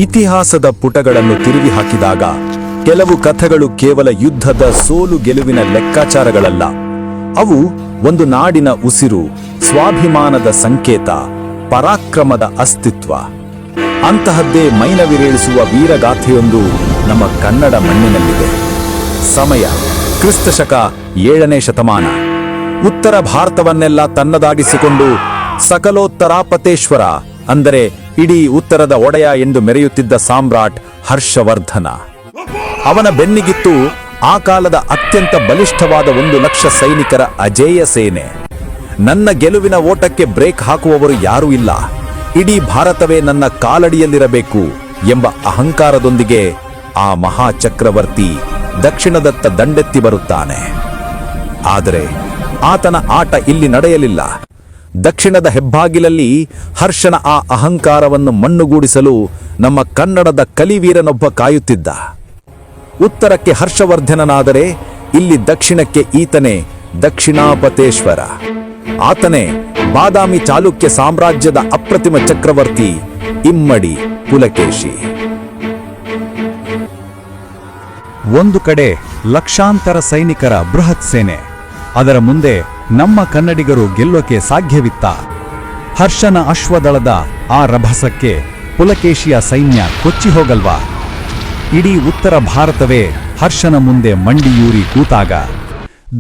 ಇತಿಹಾಸದ ಪುಟಗಳನ್ನು ತಿರುವಿ ಹಾಕಿದಾಗ ಕೆಲವು ಕಥೆಗಳು ಕೇವಲ ಯುದ್ಧದ ಸೋಲು ಗೆಲುವಿನ ಲೆಕ್ಕಾಚಾರಗಳಲ್ಲ. ಅವು ಒಂದು ನಾಡಿನ ಉಸಿರು, ಸ್ವಾಭಿಮಾನದ ಸಂಕೇತ, ಪರಾಕ್ರಮದ ಅಸ್ತಿತ್ವ. ಅಂತಹದ್ದೇ ಮೈನವಿರೇಳಿಸುವ ವೀರಗಾಥೆಯೊಂದು ನಮ್ಮ ಕನ್ನಡ ಮಣ್ಣಿನಲ್ಲಿದೆ. ಸಮಯ ಕ್ರಿಸ್ತಶಕ 7ನೇ ಶತಮಾನ. ಉತ್ತರ ಭಾರತವನ್ನೆಲ್ಲ ತನ್ನದಾಗಿಸಿಕೊಂಡು ಸಕಲೋತ್ತರಾಪತೇಶ್ವರ ಅಂದರೆ ಇಡೀ ಉತ್ತರದ ಒಡೆಯ ಎಂದು ಮೆರೆಯುತ್ತಿದ್ದ ಸಾಮ್ರಾಟ್ ಹರ್ಷವರ್ಧನ. ಅವನ ಬೆನ್ನಿಗಿತ್ತು ಆ ಕಾಲದ ಅತ್ಯಂತ ಬಲಿಷ್ಠವಾದ 1,00,000 ಸೈನಿಕರ ಅಜೇಯ ಸೇನೆ. ನನ್ನ ಗೆಲುವಿನ ಓಟಕ್ಕೆ ಬ್ರೇಕ್ ಹಾಕುವವರು ಯಾರೂ ಇಲ್ಲ, ಇಡೀ ಭಾರತವೇ ನನ್ನ ಕಾಲಡಿಯಲ್ಲಿರಬೇಕು ಎಂಬ ಅಹಂಕಾರದೊಂದಿಗೆ ಆ ಮಹಾಚಕ್ರವರ್ತಿ ದಕ್ಷಿಣದತ್ತ ದಂಡೆತ್ತಿ ಬರುತ್ತಾನೆ. ಆದರೆ ಆತನ ಆಟ ಇಲ್ಲಿ ನಡೆಯಲಿಲ್ಲ. ದಕ್ಷಿಣದ ಹೆಬ್ಬಾಗಿಲಲ್ಲಿ ಹರ್ಷನ ಆ ಅಹಂಕಾರವನ್ನು ಮಣ್ಣುಗೂಡಿಸಲು ನಮ್ಮ ಕನ್ನಡದ ಕಲಿವೀರನೊಬ್ಬ ಕಾಯುತ್ತಿದ್ದ. ಉತ್ತರಕ್ಕೆ ಹರ್ಷವರ್ಧನನಾದರೆ ಇಲ್ಲಿ ದಕ್ಷಿಣಕ್ಕೆ ಈತನೇ ದಕ್ಷಿಣಾಪತೇಶ್ವರ. ಆತನೇ ಬಾದಾಮಿ ಚಾಲುಕ್ಯ ಸಾಮ್ರಾಜ್ಯದ ಅಪ್ರತಿಮ ಚಕ್ರವರ್ತಿ ಇಮ್ಮಡಿ ಪುಲಕೇಶಿ. ಒಂದು ಕಡೆ ಲಕ್ಷಾಂತರ ಸೈನಿಕರ ಬೃಹತ್ ಸೇನೆ, ಅದರ ಮುಂದೆ ನಮ್ಮ ಕನ್ನಡಿಗರು ಗೆಲ್ಲೋಕೆ ಸಾಧ್ಯವಿತ್ತ? ಹರ್ಷನ ಅಶ್ವದಳದ ಆ ರಭಸಕ್ಕೆ ಪುಲಕೇಶಿಯ ಸೈನ್ಯ ಕೊಚ್ಚಿ ಹೋಗಲ್ವಾ? ಇಡೀ ಉತ್ತರ ಭಾರತವೇ ಹರ್ಷನ ಮುಂದೆ ಮಂಡಿಯೂರಿ ಕೂತಾಗ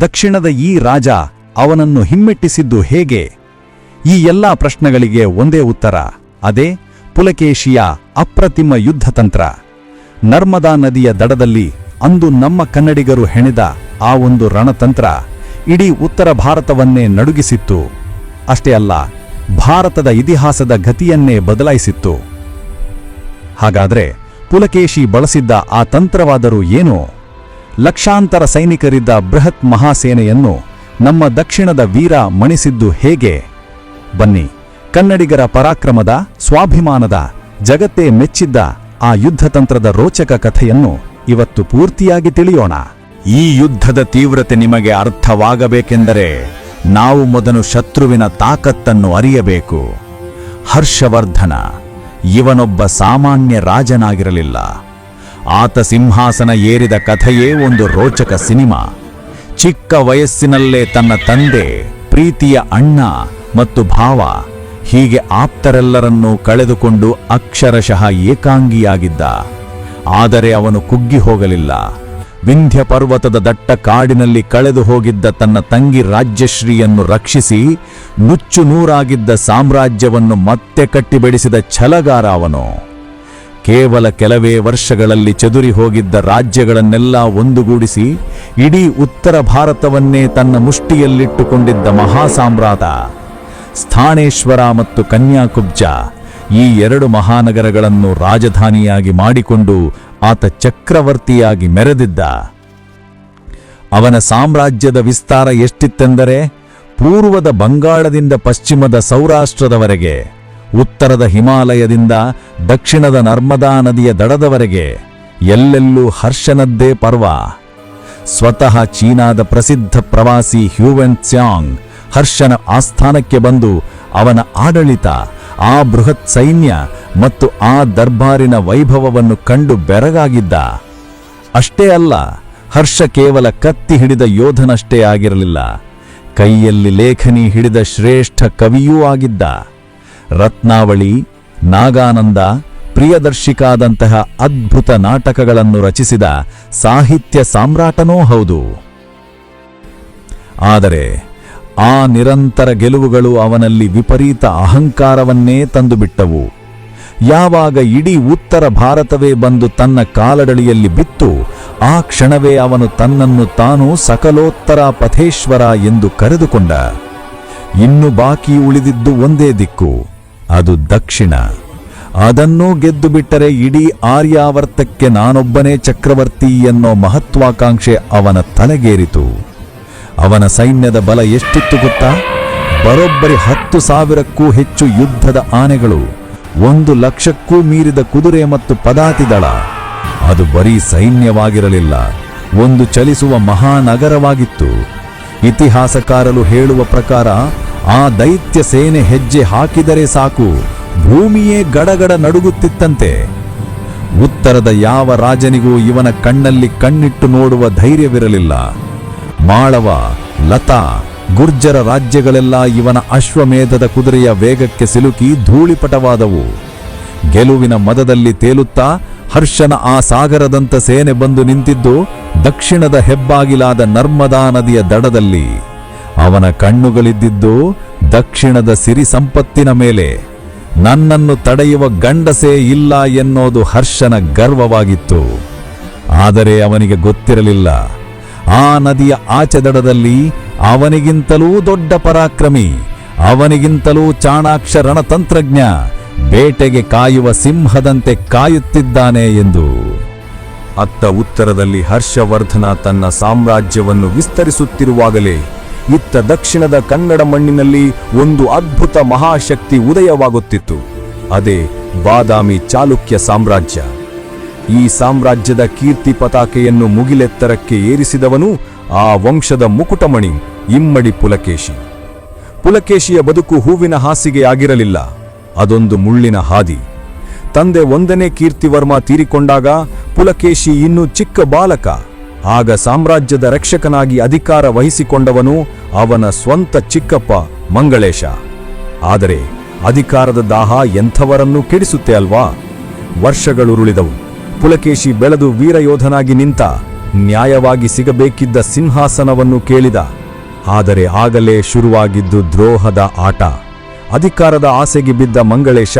ದಕ್ಷಿಣದ ಈ ರಾಜ ಅವನನ್ನು ಹಿಮ್ಮೆಟ್ಟಿಸಿದ್ದು ಹೇಗೆ? ಈ ಎಲ್ಲಾ ಪ್ರಶ್ನೆಗಳಿಗೆ ಒಂದೇ ಉತ್ತರ, ಅದೇ ಪುಲಕೇಶಿಯ ಅಪ್ರತಿಮ ಯುದ್ಧತಂತ್ರ. ನರ್ಮದಾ ನದಿಯ ದಡದಲ್ಲಿ ಅಂದು ನಮ್ಮ ಕನ್ನಡಿಗರು ಹೆಣೆದ ಆ ಒಂದು ರಣತಂತ್ರ ಇಡೀ ಉತ್ತರ ಭಾರತವನ್ನೇ ನಡುಗಿಸಿತ್ತು. ಅಷ್ಟೇ ಅಲ್ಲ, ಭಾರತದ ಇತಿಹಾಸದ ಗತಿಯನ್ನೇ ಬದಲಾಯಿಸಿತ್ತು. ಹಾಗಾದ್ರೆ ಪುಲಕೇಶಿ ಬಳಸಿದ್ದ ಆ ತಂತ್ರವಾದರೂ ಏನು? ಲಕ್ಷಾಂತರ ಸೈನಿಕರಿದ್ದ ಬೃಹತ್ ಮಹಾಸೇನೆಯನ್ನು ನಮ್ಮ ದಕ್ಷಿಣದ ವೀರ ಮಣಿಸಿದ್ದು ಹೇಗೆ? ಬನ್ನಿ, ಕನ್ನಡಿಗರ ಪರಾಕ್ರಮದ, ಸ್ವಾಭಿಮಾನದ, ಜಗತ್ತೇ ಮೆಚ್ಚಿದ್ದ ಆ ಯುದ್ಧತಂತ್ರದ ರೋಚಕ ಕಥೆಯನ್ನು ಇವತ್ತು ಪೂರ್ತಿಯಾಗಿ ತಿಳಿಯೋಣ. ಈ ಯುದ್ಧದ ತೀವ್ರತೆ ನಿಮಗೆ ಅರ್ಥವಾಗಬೇಕೆಂದರೆ ನಾವು ಮೊದಲು ಶತ್ರುವಿನ ತಾಕತ್ತನ್ನು ಅರಿಯಬೇಕು. ಹರ್ಷವರ್ಧನ ಇವನೊಬ್ಬ ಸಾಮಾನ್ಯ ರಾಜನಾಗಿರಲಿಲ್ಲ. ಆತ ಸಿಂಹಾಸನ ಏರಿದ ಕಥೆಯೇ ಒಂದು ರೋಚಕ ಸಿನಿಮಾ. ಚಿಕ್ಕ ವಯಸ್ಸಿನಲ್ಲೇ ತನ್ನ ತಂದೆ, ಪ್ರೀತಿಯ ಅಣ್ಣ ಮತ್ತು ಭಾವ ಹೀಗೆ ಆಪ್ತರೆಲ್ಲರನ್ನೂ ಕಳೆದುಕೊಂಡು ಅಕ್ಷರಶಃ ಏಕಾಂಗಿಯಾಗಿದ್ದ. ಆದರೆ ಅವನು ಕುಗ್ಗಿ ಹೋಗಲಿಲ್ಲ. ವಿಂಧ್ಯ ಪರ್ವತದ ದಟ್ಟ ಕಾಡಿನಲ್ಲಿ ಕಳೆದು ಹೋಗಿದ್ದ ತನ್ನ ತಂಗಿ ರಾಜ್ಯಶ್ರೀಯನ್ನು ರಕ್ಷಿಸಿ ನುಚ್ಚು ನೂರಾಗಿದ್ದ ಸಾಮ್ರಾಜ್ಯವನ್ನು ಮತ್ತೆ ಕಟ್ಟಿಬೆಳೆಸಿದ ಛಲಗಾರ ಅವನು. ಕೇವಲ ಕೆಲವೇ ವರ್ಷಗಳಲ್ಲಿ ಚದುರಿ ಹೋಗಿದ್ದ ರಾಜ್ಯಗಳನ್ನೆಲ್ಲ ಒಂದುಗೂಡಿಸಿ ಇಡೀ ಉತ್ತರ ಭಾರತವನ್ನೇ ತನ್ನ ಮುಷ್ಟಿಯಲ್ಲಿಟ್ಟುಕೊಂಡಿದ್ದ ಮಹಾಸಾಮ್ರಾಟ. ಸ್ಥಾನೇಶ್ವರ ಮತ್ತು ಕನ್ಯಾಕುಬ್ಜ ಈ 2 ಮಹಾನಗರಗಳನ್ನು ರಾಜಧಾನಿಯಾಗಿ ಮಾಡಿಕೊಂಡು ಆತ ಚಕ್ರವರ್ತಿಯಾಗಿ ಮೆರೆದಿದ್ದ. ಅವನ ಸಾಮ್ರಾಜ್ಯದ ವಿಸ್ತಾರ ಎಷ್ಟಿತ್ತೆಂದರೆ ಪೂರ್ವದ ಬಂಗಾಳದಿಂದ ಪಶ್ಚಿಮದ ಸೌರಾಷ್ಟ್ರದವರೆಗೆ, ಉತ್ತರದ ಹಿಮಾಲಯದಿಂದ ದಕ್ಷಿಣದ ನರ್ಮದಾ ನದಿಯ ದಡದವರೆಗೆ ಎಲ್ಲೆಲ್ಲೂ ಹರ್ಷನದ್ದೇ ಪರ್ವ. ಸ್ವತಃ ಚೀನಾದ ಪ್ರಸಿದ್ಧ ಪ್ರವಾಸಿ ಹ್ಯೂವೆನ್ ತ್ಸಾಂಗ್ ಹರ್ಷನ ಆಸ್ಥಾನಕ್ಕೆ ಬಂದು ಅವನ ಆಡಳಿತ, ಆ ಬೃಹತ್ ಸೈನ್ಯ ಮತ್ತು ಆ ದರ್ಬಾರಿನ ವೈಭವವನ್ನು ಕಂಡು ಬೆರಗಾಗಿದ್ದ. ಅಷ್ಟೇ ಅಲ್ಲ, ಹರ್ಷ ಕೇವಲ ಕತ್ತಿ ಹಿಡಿದ ಯೋಧನಷ್ಟೇ ಆಗಿರಲಿಲ್ಲ, ಕೈಯಲ್ಲಿ ಲೇಖನಿ ಹಿಡಿದ ಶ್ರೇಷ್ಠ ಕವಿಯೂ ಆಗಿದ್ದ. ರತ್ನಾವಳಿ, ನಾಗಾನಂದ, ಪ್ರಿಯದರ್ಶಿಕಾದಂತಹ ಅದ್ಭುತ ನಾಟಕಗಳನ್ನು ರಚಿಸಿದ ಸಾಹಿತ್ಯ ಸಾಮ್ರಾಟನೂ ಹೌದು. ಆದರೆ ಆ ನಿರಂತರ ಗೆಲುವುಗಳು ಅವನಲ್ಲಿ ವಿಪರೀತ ಅಹಂಕಾರವನ್ನೇ ತಂದುಬಿಟ್ಟವು. ಯಾವಾಗ ಇಡೀ ಉತ್ತರ ಭಾರತವೇ ಬಂದು ತನ್ನ ಕಾಲಡಳಿಯಲ್ಲಿ ಬಿತ್ತು, ಆ ಕ್ಷಣವೇ ಅವನು ತನ್ನನ್ನು ತಾನು ಸಕಲೋತ್ತರಾಪತೇಶ್ವರ ಎಂದು ಕರೆದುಕೊಂಡ. ಇನ್ನು ಬಾಕಿ ಉಳಿದಿದ್ದು ಒಂದೇ ದಿಕ್ಕು, ಅದು ದಕ್ಷಿಣ. ಅದನ್ನೂ ಗೆದ್ದು ಬಿಟ್ಟರೆ ಇಡೀ ಆರ್ಯಾವರ್ತಕ್ಕೆ ನಾನೊಬ್ಬನೇ ಚಕ್ರವರ್ತಿ ಎನ್ನೋ ಮಹತ್ವಾಕಾಂಕ್ಷೆ ಅವನ ತಲೆಗೇರಿತು. ಅವನ ಸೈನ್ಯದ ಬಲ ಎಷ್ಟಿತ್ತು ಗೊತ್ತಾ? ಬರೋಬ್ಬರಿ 10,000ಕ್ಕೂ ಹೆಚ್ಚು ಯುದ್ಧದ ಆನೆಗಳು, 1,00,000ಕ್ಕೂ ಮೀರಿದ ಕುದುರೆ ಮತ್ತು ಪದಾತಿದಳ. ಅದು ಬರೀ ಸೈನ್ಯವಾಗಿರಲಿಲ್ಲ, ಒಂದು ಚಲಿಸುವ ಮಹಾನಗರವಾಗಿತ್ತು. ಇತಿಹಾಸಕಾರರು ಹೇಳುವ ಪ್ರಕಾರ ಆ ದೈತ್ಯ ಸೇನೆ ಹೆಜ್ಜೆ ಹಾಕಿದರೆ ಸಾಕು, ಭೂಮಿಯೇ ಗಡಗಡ ನಡುಗುತ್ತಿತ್ತಂತೆ. ಉತ್ತರದ ಯಾವ ರಾಜನಿಗೂ ಇವನ ಕಣ್ಣಲ್ಲಿ ಕಣ್ಣಿಟ್ಟು ನೋಡುವ ಧೈರ್ಯವಿರಲಿಲ್ಲ. ಮಾಳವ, ಲತಾ, ಗುರ್ಜರ ರಾಜ್ಯಗಳೆಲ್ಲ ಇವನ ಅಶ್ವಮೇಧದ ಕುದುರೆಯ ವೇಗಕ್ಕೆ ಸಿಲುಕಿ ಧೂಳಿಪಟವಾದವು. ಗೆಲುವಿನ ಮದದಲ್ಲಿ ತೇಲುತ್ತಾ ಹರ್ಷನ ಆ ಸಾಗರದಂತ ಸೇನೆ ಬಂದು ನಿಂತಿದ್ದು ದಕ್ಷಿಣದ ಹೆಬ್ಬಾಗಿಲಾದ ನರ್ಮದಾ ನದಿಯ ದಡದಲ್ಲಿ. ಅವನ ಕಣ್ಣುಗಳಿದ್ದಿದ್ದು ದಕ್ಷಿಣದ ಸಿರಿ ಸಂಪತ್ತಿನ ಮೇಲೆ. ನನ್ನನ್ನು ತಡೆಯುವ ಗಂಡಸೇ ಇಲ್ಲ ಎನ್ನೋದು ಹರ್ಷನ ಗರ್ವವಾಗಿತ್ತು. ಆದರೆ ಅವನಿಗೆ ಗೊತ್ತಿರಲಿಲ್ಲ, ಆ ನದಿಯ ಆಚೆ ದಡದಲ್ಲಿ ಅವನಿಗಿಂತಲೂ ದೊಡ್ಡ ಪರಾಕ್ರಮಿ, ಅವನಿಗಿಂತಲೂ ಚಾಣಾಕ್ಷ ರಣತಂತ್ರಜ್ಞ ಬೇಟೆಗೆ ಕಾಯುವ ಸಿಂಹದಂತೆ ಕಾಯುತ್ತಿದ್ದಾನೆ ಎಂದು. ಅತ್ತ ಉತ್ತರದಲ್ಲಿ ಹರ್ಷವರ್ಧನ ತನ್ನ ಸಾಮ್ರಾಜ್ಯವನ್ನು ವಿಸ್ತರಿಸುತ್ತಿರುವಾಗಲೇ ಇತ್ತ ದಕ್ಷಿಣದ ಕನ್ನಡ ಮಣ್ಣಿನಲ್ಲಿ ಒಂದು ಅದ್ಭುತ ಮಹಾಶಕ್ತಿ ಉದಯವಾಗುತ್ತಿತ್ತು. ಅದೇ ಬಾದಾಮಿ ಚಾಲುಕ್ಯ ಸಾಮ್ರಾಜ್ಯ. ಈ ಸಾಮ್ರಾಜ್ಯದ ಕೀರ್ತಿ ಪತಾಕೆಯನ್ನು ಮುಗಿಲೆತ್ತರಕ್ಕೆ ಏರಿಸಿದವನು ಆ ವಂಶದ ಮುಕುಟಮಣಿ ಇಮ್ಮಡಿ ಪುಲಕೇಶಿ. ಪುಲಕೇಶಿಯ ಬದುಕು ಹೂವಿನ ಹಾಸಿಗೆ ಆಗಿರಲಿಲ್ಲ, ಅದೊಂದು ಮುಳ್ಳಿನ ಹಾದಿ. ತಂದೆ 1ನೇ ಕೀರ್ತಿವರ್ಮ ತೀರಿಕೊಂಡಾಗ ಪುಲಕೇಶಿ ಇನ್ನೂ ಚಿಕ್ಕ ಬಾಲಕ. ಆಗ ಸಾಮ್ರಾಜ್ಯದ ರಕ್ಷಕನಾಗಿ ಅಧಿಕಾರ ವಹಿಸಿಕೊಂಡವನು ಅವನ ಸ್ವಂತ ಚಿಕ್ಕಪ್ಪ ಮಂಗಳೇಶ. ಆದರೆ ಅಧಿಕಾರದ ದಾಹ ಎಂಥವರನ್ನೂ ಕೆಡಿಸುತ್ತೆ ಅಲ್ವಾ? ವರ್ಷಗಳುರುಳಿದವು. ಪುಲಕೇಶಿ ಬೆಳೆದು ವೀರಯೋಧನಾಗಿ ನಿಂತ. ನ್ಯಾಯವಾಗಿ ಸಿಗಬೇಕಿದ್ದ ಸಿಂಹಾಸನವನ್ನು ಕೇಳಿದ. ಆದರೆ ಆಗಲೇ ಶುರುವಾಗಿದ್ದು ದ್ರೋಹದ ಆಟ. ಅಧಿಕಾರದ ಆಸೆಗೆ ಬಿದ್ದ ಮಂಗಳೇಶ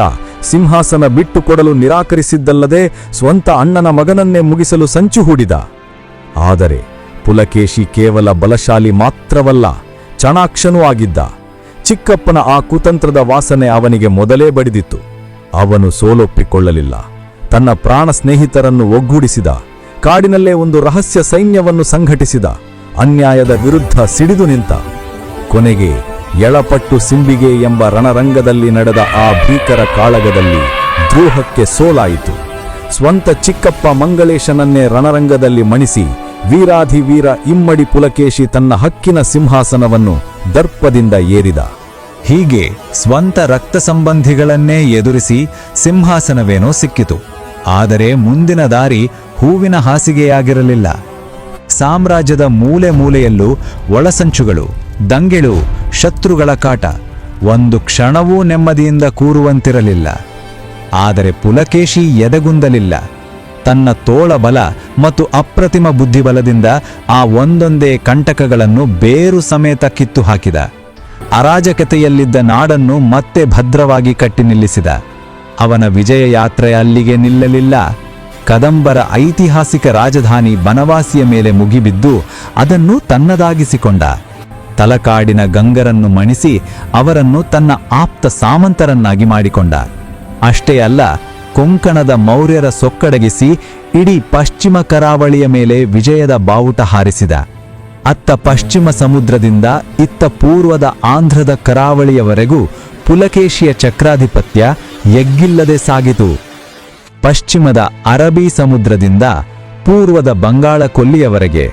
ಸಿಂಹಾಸನ ಬಿಟ್ಟು ಕೊಡಲು ನಿರಾಕರಿಸಿದ್ದಲ್ಲದೆ ಸ್ವಂತ ಅಣ್ಣನ ಮಗನನ್ನೇ ಮುಗಿಸಲು ಸಂಚು ಹೂಡಿದ. ಆದರೆ ಪುಲಕೇಶಿ ಕೇವಲ ಬಲಶಾಲಿ ಮಾತ್ರವಲ್ಲ, ಚಾಣಾಕ್ಷನೂ ಆಗಿದ್ದ. ಚಿಕ್ಕಪ್ಪನ ಆ ಕುತಂತ್ರದ ವಾಸನೆ ಅವನಿಗೆ ಮೊದಲೇ ಬಡಿದಿತ್ತು. ಅವನು ಸೋಲೊಪ್ಪಿಕೊಳ್ಳಲಿಲ್ಲ. ತನ್ನ ಪ್ರಾಣ ಸ್ನೇಹಿತರನ್ನು ಒಗ್ಗೂಡಿಸಿದ. ಕಾಡಿನಲ್ಲೇ ಒಂದು ರಹಸ್ಯ ಸೈನ್ಯವನ್ನು ಸಂಘಟಿಸಿದ. ಅನ್ಯಾಯದ ವಿರುದ್ಧ ಸಿಡಿದು ನಿಂತ. ಕೊನೆಗೆ ಎಳಪಟ್ಟು ಸಿಂಬಿಗೆ ಎಂಬ ರಣರಂಗದಲ್ಲಿ ನಡೆದ ಆ ಭೀಕರ ಕಾಳಗದಲ್ಲಿ ದ್ರೋಹಕ್ಕೆ ಸೋಲಾಯಿತು. ಸ್ವಂತ ಚಿಕ್ಕಪ್ಪ ಮಂಗಳೇಶನನ್ನೇ ರಣರಂಗದಲ್ಲಿ ಮಣಿಸಿ ವೀರಾಧಿವೀರ ಇಮ್ಮಡಿ ಪುಲಕೇಶಿ ತನ್ನ ಹಕ್ಕಿನ ಸಿಂಹಾಸನವನ್ನು ದರ್ಪದಿಂದ ಏರಿದ. ಹೀಗೆ ಸ್ವಂತ ರಕ್ತ ಸಂಬಂಧಿಗಳನ್ನೇ ಎದುರಿಸಿ ಸಿಂಹಾಸನವೇನೋ ಸಿಕ್ಕಿತು. ಆದರೆ ಮುಂದಿನ ದಾರಿ ಹೂವಿನ ಹಾಸಿಗೆಯಾಗಿರಲಿಲ್ಲ. ಸಾಮ್ರಾಜ್ಯದ ಮೂಲೆ ಮೂಲೆಯಲ್ಲೂ ಒಳಸಂಚುಗಳು, ದಂಗೆಳು, ಶತ್ರುಗಳ ಕಾಟ. ಒಂದು ಕ್ಷಣವೂ ನೆಮ್ಮದಿಯಿಂದ ಕೂರುವಂತಿರಲಿಲ್ಲ. ಆದರೆ ಪುಲಕೇಶಿ ಎದೆಗುಂದಲಿಲ್ಲ. ತನ್ನ ತೋಳ ಬಲ ಮತ್ತು ಅಪ್ರತಿಮ ಬುದ್ಧಿಬಲದಿಂದ ಆ ಒಂದೊಂದೇ ಕಂಟಕಗಳನ್ನು ಬೇರು ಸಮೇತ ಕಿತ್ತು ಹಾಕಿದ. ಅರಾಜಕತೆಯಲ್ಲಿದ್ದ ನಾಡನ್ನು ಮತ್ತೆ ಭದ್ರವಾಗಿ ಕಟ್ಟಿ ನಿಲ್ಲಿಸಿದ. ಅವನ ವಿಜಯ ಯಾತ್ರೆ ಅಲ್ಲಿಗೆ ನಿಲ್ಲಲಿಲ್ಲ. ಕದಂಬರ ಐತಿಹಾಸಿಕ ರಾಜಧಾನಿ ಬನವಾಸಿಯ ಮೇಲೆ ಮುಗಿಬಿದ್ದು ಅದನ್ನು ತನ್ನದಾಗಿಸಿಕೊಂಡ. ತಲಕಾಡಿನ ಗಂಗರನ್ನು ಮಣಿಸಿ ಅವರನ್ನು ತನ್ನ ಆಪ್ತ ಸಾಮಂತರನ್ನಾಗಿ ಮಾಡಿಕೊಂಡ. ಅಷ್ಟೇ ಅಲ್ಲ, ಕೊಂಕಣದ ಮೌರ್ಯರ ಸೊಕ್ಕಡಗಿಸಿ ಇಡೀ ಪಶ್ಚಿಮ ಕರಾವಳಿಯ ಮೇಲೆ ವಿಜಯದ ಬಾವುಟ ಹಾರಿಸಿದ. ಅತ್ತ ಪಶ್ಚಿಮ ಸಮುದ್ರದಿಂದ ಇತ್ತ ಪೂರ್ವದ ಆಂಧ್ರದ ಕರಾವಳಿಯವರೆಗೂ ಪುಲಕೇಶಿಯ ಚಕ್ರಾಧಿಪತ್ಯ ಎಗ್ಗಿಲ್ಲದೆ ಸಾಗಿತು. ಪಶ್ಚಿಮದ ಅರಬ್ಬಿ ಸಮುದ್ರದಿಂದ ಪೂರ್ವದ ಬಂಗಾಳ ಕೊಲ್ಲಿಯವರೆಗೆ,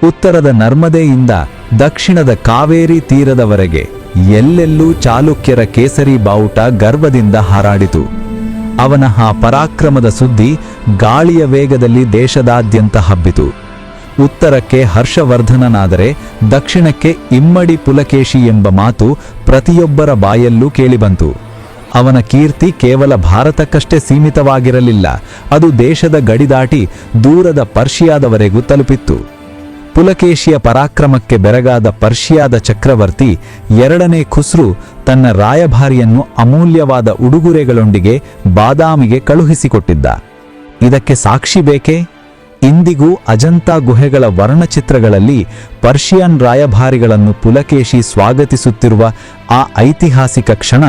ಉತ್ತರದ ನರ್ಮದೆಯಿಂದ ದಕ್ಷಿಣದ ಕಾವೇರಿ ತೀರದವರೆಗೆ ಎಲ್ಲೆಲ್ಲೂ ಚಾಲುಕ್ಯರ ಕೇಸರಿ ಬಾವುಟ ಗರ್ವದಿಂದ ಹಾರಾಡಿತು. ಅವನ ಆ ಪರಾಕ್ರಮದ ಸುದ್ದಿ ಗಾಳಿಯ ವೇಗದಲ್ಲಿ ದೇಶದಾದ್ಯಂತ ಹಬ್ಬಿತು. ಉತ್ತರಕ್ಕೆ ಹರ್ಷವರ್ಧನನಾದರೆ ದಕ್ಷಿಣಕ್ಕೆ ಇಮ್ಮಡಿ ಪುಲಕೇಶಿ ಎಂಬ ಮಾತು ಪ್ರತಿಯೊಬ್ಬರ ಬಾಯಲ್ಲೂ ಕೇಳಿಬಂತು. ಅವನ ಕೀರ್ತಿ ಕೇವಲ ಭಾರತಕ್ಕಷ್ಟೇ ಸೀಮಿತವಾಗಿರಲಿಲ್ಲ, ಅದು ದೇಶದ ಗಡಿದಾಟಿ ದೂರದ ಪರ್ಷಿಯಾದವರೆಗೂ ತಲುಪಿತ್ತು. ಪುಲಕೇಶಿಯ ಪರಾಕ್ರಮಕ್ಕೆ ಬೆರಗಾದ ಪರ್ಷಿಯಾದ ಚಕ್ರವರ್ತಿ 2ನೇ ಖುಸ್ರು ತನ್ನ ರಾಯಭಾರಿಯನ್ನು ಅಮೂಲ್ಯವಾದ ಉಡುಗೊರೆಗಳೊಂದಿಗೆ ಬಾದಾಮಿಗೆ ಕಳುಹಿಸಿಕೊಟ್ಟಿದ್ದ. ಇದಕ್ಕೆ ಸಾಕ್ಷಿ ಬೇಕೇ? ಇಂದಿಗೂ ಅಜಂತಾ ಗುಹೆಗಳ ವರ್ಣಚಿತ್ರಗಳಲ್ಲಿ ಪರ್ಷಿಯನ್ ರಾಯಭಾರಿಗಳನ್ನು ಪುಲಕೇಶಿ ಸ್ವಾಗತಿಸುತ್ತಿರುವ ಆ ಐತಿಹಾಸಿಕ ಕ್ಷಣ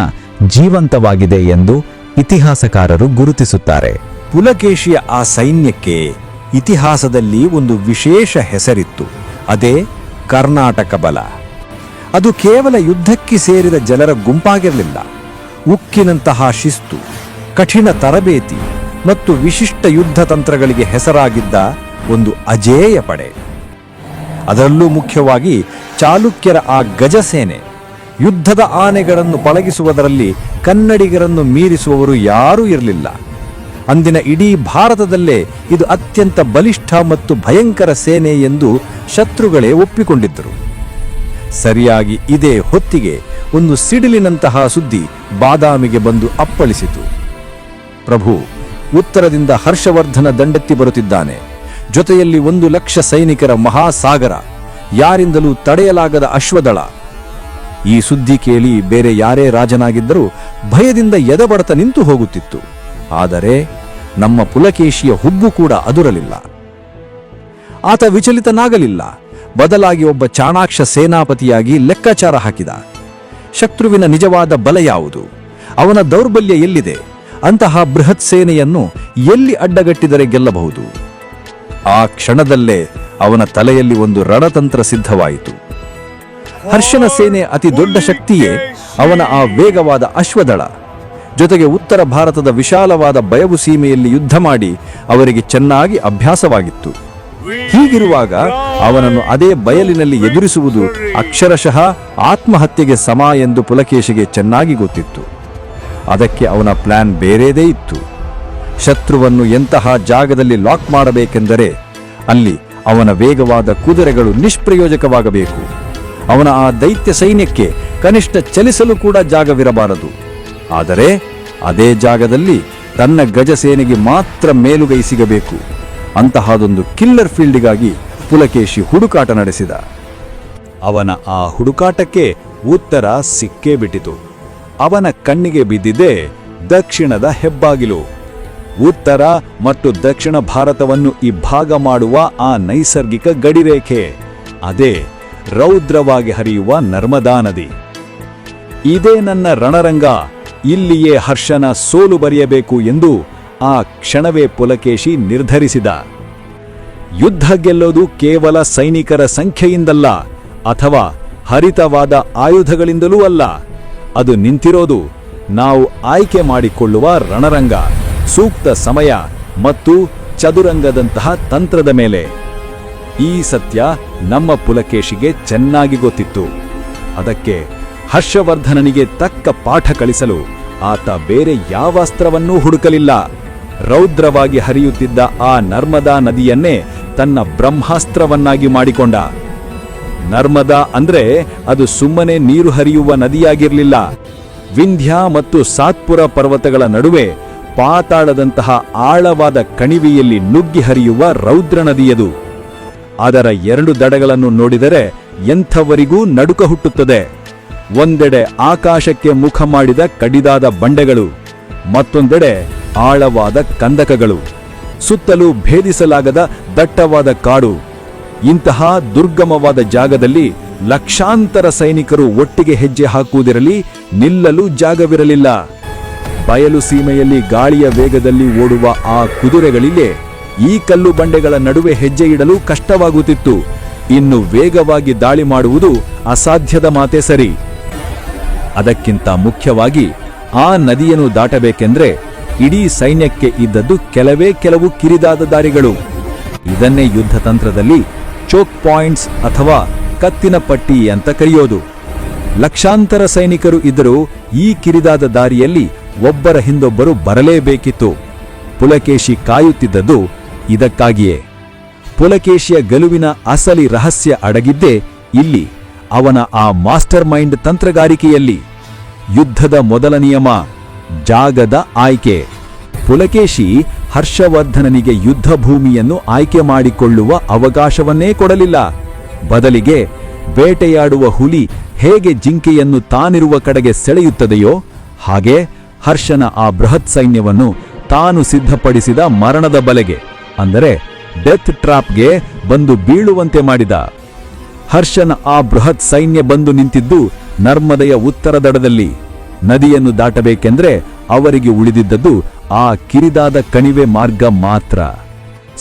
ಜೀವಂತವಾಗಿದೆ ಎಂದು ಇತಿಹಾಸಕಾರರು ಗುರುತಿಸುತ್ತಾರೆ. ಪುಲಕೇಶಿಯ ಆ ಸೈನ್ಯಕ್ಕೆ ಇತಿಹಾಸದಲ್ಲಿ ಒಂದು ವಿಶೇಷ ಹೆಸರಿತ್ತು. ಅದೇ ಕರ್ನಾಟಕ ಬಲ. ಅದು ಕೇವಲ ಯುದ್ಧಕ್ಕೆ ಸೇರಿದ ಜನರ ಗುಂಪಾಗಿರಲಿಲ್ಲ. ಉಕ್ಕಿನಂತಹ ಶಿಸ್ತು, ಕಠಿಣ ತರಬೇತಿ ಮತ್ತು ವಿಶಿಷ್ಟ ಯುದ್ಧ ತಂತ್ರಗಳಿಗೆ ಹೆಸರಾಗಿದ್ದ ಒಂದು ಅಜೇಯ ಪಡೆ. ಅದರಲ್ಲೂ ಮುಖ್ಯವಾಗಿ ಚಾಲುಕ್ಯರ ಆ ಗಜಸೇನೆ. ಯುದ್ಧದ ಆನೆಗಳನ್ನು ಪಳಗಿಸುವುದರಲ್ಲಿ ಕನ್ನಡಿಗರನ್ನು ಮೀರಿಸುವವರು ಯಾರೂ ಇರಲಿಲ್ಲ. ಅಂದಿನ ಇಡೀ ಭಾರತದಲ್ಲೇ ಇದು ಅತ್ಯಂತ ಬಲಿಷ್ಠ ಮತ್ತು ಭಯಂಕರ ಸೇನೆ ಎಂದು ಶತ್ರುಗಳೇ ಒಪ್ಪಿಕೊಂಡಿದ್ದರು. ಸರಿಯಾಗಿ ಇದೇ ಹೊತ್ತಿಗೆ ಒಂದು ಸಿಡಿಲಿನಂತಹ ಸುದ್ದಿ ಬಾದಾಮಿಗೆ ಬಂದು ಅಪ್ಪಳಿಸಿತು. ಪ್ರಭು, ಉತ್ತರದಿಂದ ಹರ್ಷವರ್ಧನ ದಂಡೆತ್ತಿ ಬರುತ್ತಿದ್ದಾನೆ. ಜೊತೆಯಲ್ಲಿ 1,00,000 ಸೈನಿಕರ ಮಹಾಸಾಗರ, ಯಾರಿಂದಲೂ ತಡೆಯಲಾಗದ ಅಶ್ವದಳ. ಈ ಸುದ್ದಿ ಕೇಳಿ ಬೇರೆ ಯಾರೇ ರಾಜನಾಗಿದ್ದರೂ ಭಯದಿಂದ ಎದೆಬಡತ ನಿಂತು ಹೋಗುತ್ತಿತ್ತು. ಆದರೆ ನಮ್ಮ ಪುಲಕೇಶಿಯ ಹುಬ್ಬು ಕೂಡ ಅದುರಲಿಲ್ಲ. ಆತ ವಿಚಲಿತನಾಗಲಿಲ್ಲ. ಬದಲಾಗಿ ಒಬ್ಬ ಚಾಣಾಕ್ಷ ಸೇನಾಪತಿಯಾಗಿ ಲೆಕ್ಕಾಚಾರ ಹಾಕಿದ. ಶತ್ರುವಿನ ನಿಜವಾದ ಬಲ ಯಾವುದು, ಅವನ ದೌರ್ಬಲ್ಯ ಎಲ್ಲಿದೆ, ಅಂತಹ ಬೃಹತ್ ಸೇನೆಯನ್ನು ಎಲ್ಲಿ ಅಡ್ಡಗಟ್ಟಿದರೆ ಗೆಲ್ಲಬಹುದು. ಆ ಕ್ಷಣದಲ್ಲೇ ಅವನ ತಲೆಯಲ್ಲಿ ಒಂದು ರಣತಂತ್ರ ಸಿದ್ಧವಾಯಿತು. ಹರ್ಷನ ಸೇನೆ ಅತಿ ದೊಡ್ಡ ಶಕ್ತಿಯೇ ಅವನ ಆ ವೇಗವಾದ ಅಶ್ವದಳ. ಜೊತೆಗೆ ಉತ್ತರ ಭಾರತದ ವಿಶಾಲವಾದ ಬಯವು ಸೀಮೆಯಲ್ಲಿ ಯುದ್ಧ ಮಾಡಿ ಅವರಿಗೆ ಚೆನ್ನಾಗಿ ಅಭ್ಯಾಸವಾಗಿತ್ತು. ಹೀಗಿರುವಾಗ ಅವನನ್ನು ಅದೇ ಬಯಲಿನಲ್ಲಿ ಎದುರಿಸುವುದು ಅಕ್ಷರಶಃ ಆತ್ಮಹತ್ಯೆಗೆ ಸಮ ಎಂದು ಪುಲಕೇಶಿಗೆ ಚೆನ್ನಾಗಿ ಗೊತ್ತಿತ್ತು. ಅದಕ್ಕೆ ಅವನ ಪ್ಲಾನ್ ಬೇರೆದೇ ಇತ್ತು. ಶತ್ರುವನ್ನು ಎಂತಹ ಜಾಗದಲ್ಲಿ ಲಾಕ್ ಮಾಡಬೇಕೆಂದರೆ ಅಲ್ಲಿ ಅವನ ವೇಗವಾದ ಕುದುರೆಗಳು ನಿಷ್ಪ್ರಯೋಜಕವಾಗಬೇಕು. ಅವನ ಆ ದೈತ್ಯ ಸೈನ್ಯಕ್ಕೆ ಕನಿಷ್ಠ ಚಲಿಸಲು ಕೂಡ ಜಾಗವಿರಬಾರದು. ಆದರೆ ಅದೇ ಜಾಗದಲ್ಲಿ ತನ್ನ ಗಜ ಸೇನೆಗೆ ಮಾತ್ರ ಮೇಲುಗೈ ಸಿಗಬೇಕು. ಅಂತಹದೊಂದು ಕಿಲ್ಲರ್ ಫೀಲ್ಡ್ಗಾಗಿ ಪುಲಕೇಶಿ ಹುಡುಕಾಟ ನಡೆಸಿದ. ಅವನ ಆ ಹುಡುಕಾಟಕ್ಕೆ ಉತ್ತರ ಸಿಕ್ಕೇ ಬಿಟ್ಟಿತು. ಅವನ ಕಣ್ಣಿಗೆ ಬಿದ್ದಿದೆ ದಕ್ಷಿಣದ ಹೆಬ್ಬಾಗಿಲು. ಉತ್ತರ ಮತ್ತು ದಕ್ಷಿಣ ಭಾರತವನ್ನು ಇಬ್ಬಾಗ ಮಾಡುವ ಆ ನೈಸರ್ಗಿಕ ಗಡಿರೇಖೆ, ಅದೇ ರೌದ್ರವಾಗಿ ಹರಿಯುವ ನರ್ಮದಾ ನದಿ. ಇದೇ ನನ್ನ ರಣರಂಗ, ಇಲ್ಲಿಯೇ ಹರ್ಷನ ಸೋಲು ಬರೆಯಬೇಕು ಎಂದು ಆ ಕ್ಷಣವೇ ಪುಲಕೇಶಿ ನಿರ್ಧರಿಸಿದ. ಯುದ್ಧ ಗೆಲ್ಲೋದು ಕೇವಲ ಸೈನಿಕರ ಸಂಖ್ಯೆಯಿಂದಲ್ಲ, ಅಥವಾ ಹರಿತವಾದ ಆಯುಧಗಳಿಂದಲೂ ಅಲ್ಲ. ಅದು ನಿಂತಿರೋದು ನಾವು ಆಯ್ಕೆ ಮಾಡಿಕೊಳ್ಳುವ ರಣರಂಗ, ಸೂಕ್ತ ಸಮಯ ಮತ್ತು ಚದುರಂಗದಂತಹ ತಂತ್ರದ ಮೇಲೆ. ಈ ಸತ್ಯ ನಮ್ಮ ಪುಲಕೇಶಿಗೆ ಚೆನ್ನಾಗಿ ಗೊತ್ತಿತ್ತು. ಅದಕ್ಕೆ ಹರ್ಷವರ್ಧನನಿಗೆ ತಕ್ಕ ಪಾಠ ಕಲಿಸಲು ಆತ ಬೇರೆ ಯಾವ ಅಸ್ತ್ರವನ್ನೂ ಹುಡುಕಲಿಲ್ಲ. ರೌದ್ರವಾಗಿ ಹರಿಯುತ್ತಿದ್ದ ಆ ನರ್ಮದಾ ನದಿಯನ್ನೇ ತನ್ನ ಬ್ರಹ್ಮಾಸ್ತ್ರವನ್ನಾಗಿ ಮಾಡಿಕೊಂಡ. ನರ್ಮದಾ ಅಂದ್ರೆ ಅದು ಸುಮ್ಮನೆ ನೀರು ಹರಿಯುವ ನದಿಯಾಗಿರಲಿಲ್ಲ. ವಿಂಧ್ಯ ಮತ್ತು ಸಾತ್ಪುರ ಪರ್ವತಗಳ ನಡುವೆ ಪಾತಾಳದಂತಹ ಆಳವಾದ ಕಣಿವೆಯಲ್ಲಿ ನುಗ್ಗಿ ಹರಿಯುವ ರೌದ್ರ ನದಿಯದು. ಅದರ 2 ದಡಗಳನ್ನು ನೋಡಿದರೆ ಎಂಥವರಿಗೂ ನಡುಕ ಹುಟ್ಟುತ್ತದೆ. ಒಂದೆಡೆ ಆಕಾಶಕ್ಕೆ ಮುಖ ಮಾಡಿದ ಕಡಿದಾದ ಬಂಡೆಗಳು, ಮತ್ತೊಂದೆಡೆ ಆಳವಾದ ಕಂದಕಗಳು, ಸುತ್ತಲೂ ಭೇದಿಸಲಾಗದ ದಟ್ಟವಾದ ಕಾಡು. ಇಂತಹ ದುರ್ಗಮವಾದ ಜಾಗದಲ್ಲಿ ಲಕ್ಷಾಂತರ ಸೈನಿಕರು ಒಟ್ಟಿಗೆ ಹೆಜ್ಜೆ ಹಾಕುವುದಿರಲಿ, ನಿಲ್ಲಲು ಜಾಗವಿರಲಿಲ್ಲ. ಬಯಲು ಸೀಮೆಯಲ್ಲಿ ಗಾಳಿಯ ವೇಗದಲ್ಲಿ ಓಡುವ ಆ ಕುದುರೆಗಳಿಗೆ ಈ ಕಲ್ಲು ಬಂಡೆಗಳ ನಡುವೆ ಹೆಜ್ಜೆ ಇಡಲು ಕಷ್ಟವಾಗುತ್ತಿತ್ತು. ಇನ್ನು ವೇಗವಾಗಿ ದಾಳಿ ಮಾಡುವುದು ಅಸಾಧ್ಯದ ಮಾತೇ ಸರಿ. ಅದಕ್ಕಿಂತ ಮುಖ್ಯವಾಗಿ ಆ ನದಿಯನ್ನು ದಾಟಬೇಕೆಂದ್ರೆ ಇಡೀ ಸೈನ್ಯಕ್ಕೆ ಇದ್ದದ್ದು ಕೆಲವು ಕಿರಿದಾದ ದಾರಿಗಳು. ಇದನ್ನೇ ಯುದ್ಧ ತಂತ್ರದಲ್ಲಿ ಚೋಕ್ ಪಾಯಿಂಟ್ಸ್ ಅಥವಾ ಕತ್ತಿನ ಪಟ್ಟಿ ಅಂತ ಕರೆಯೋದು. ಲಕ್ಷಾಂತರ ಸೈನಿಕರು ಇದ್ದರೂ ಈ ಕಿರಿದಾದ ದಾರಿಯಲ್ಲಿ ಒಬ್ಬರ ಹಿಂದೊಬ್ಬರು ಬರಲೇಬೇಕಿತ್ತು. ಪುಲಕೇಶಿ ಕಾಯುತ್ತಿದ್ದದ್ದು ಇದಕ್ಕಾಗಿಯೇ. ಪುಲಕೇಶಿಯ ಗೆಲುವಿನ ಅಸಲಿ ರಹಸ್ಯ ಅಡಗಿದ್ದೇ ಇಲ್ಲಿ, ಅವನ ಆ ಮಾಸ್ಟರ್ ಮೈಂಡ್ ತಂತ್ರಗಾರಿಕೆಯಲ್ಲಿ. ಯುದ್ಧದ ಮೊದಲ ನಿಯಮ, ಜಾಗದ ಆಯ್ಕೆ. ಪುಲಕೇಶಿ ಹರ್ಷವರ್ಧನನಿಗೆ ಯುದ್ಧ ಭೂಮಿಯನ್ನು ಆಯ್ಕೆ ಮಾಡಿಕೊಳ್ಳುವ ಅವಕಾಶವನ್ನೇ ಕೊಡಲಿಲ್ಲ. ಬದಲಿಗೆ ಬೇಟೆಯಾಡುವ ಹುಲಿ ಹೇಗೆ ಜಿಂಕೆಯನ್ನು ತಾನಿರುವ ಕಡೆಗೆ ಸೆಳೆಯುತ್ತದೆಯೋ ಹಾಗೆ ಹರ್ಷನ ಆ ಬೃಹತ್ ಸೈನ್ಯವನ್ನು ತಾನು ಸಿದ್ಧಪಡಿಸಿದ ಮರಣದ ಬಲೆಗೆ, ಅಂದರೆ ಡೆತ್ ಟ್ರಾಪ್ಗೆ ಬಂದು ಬೀಳುವಂತೆ ಮಾಡಿದ. ಹರ್ಷನ ಆ ಬೃಹತ್ ಸೈನ್ಯ ಬಂದು ನಿಂತಿದ್ದು ನರ್ಮದೆಯ ಉತ್ತರ ದಡದಲ್ಲಿ. ನದಿಯನ್ನು ದಾಟಬೇಕೆಂದ್ರೆ ಅವರಿಗೆ ಉಳಿದಿದ್ದದ್ದು ಆ ಕಿರಿದಾದ ಕಣಿವೆ ಮಾರ್ಗ ಮಾತ್ರ.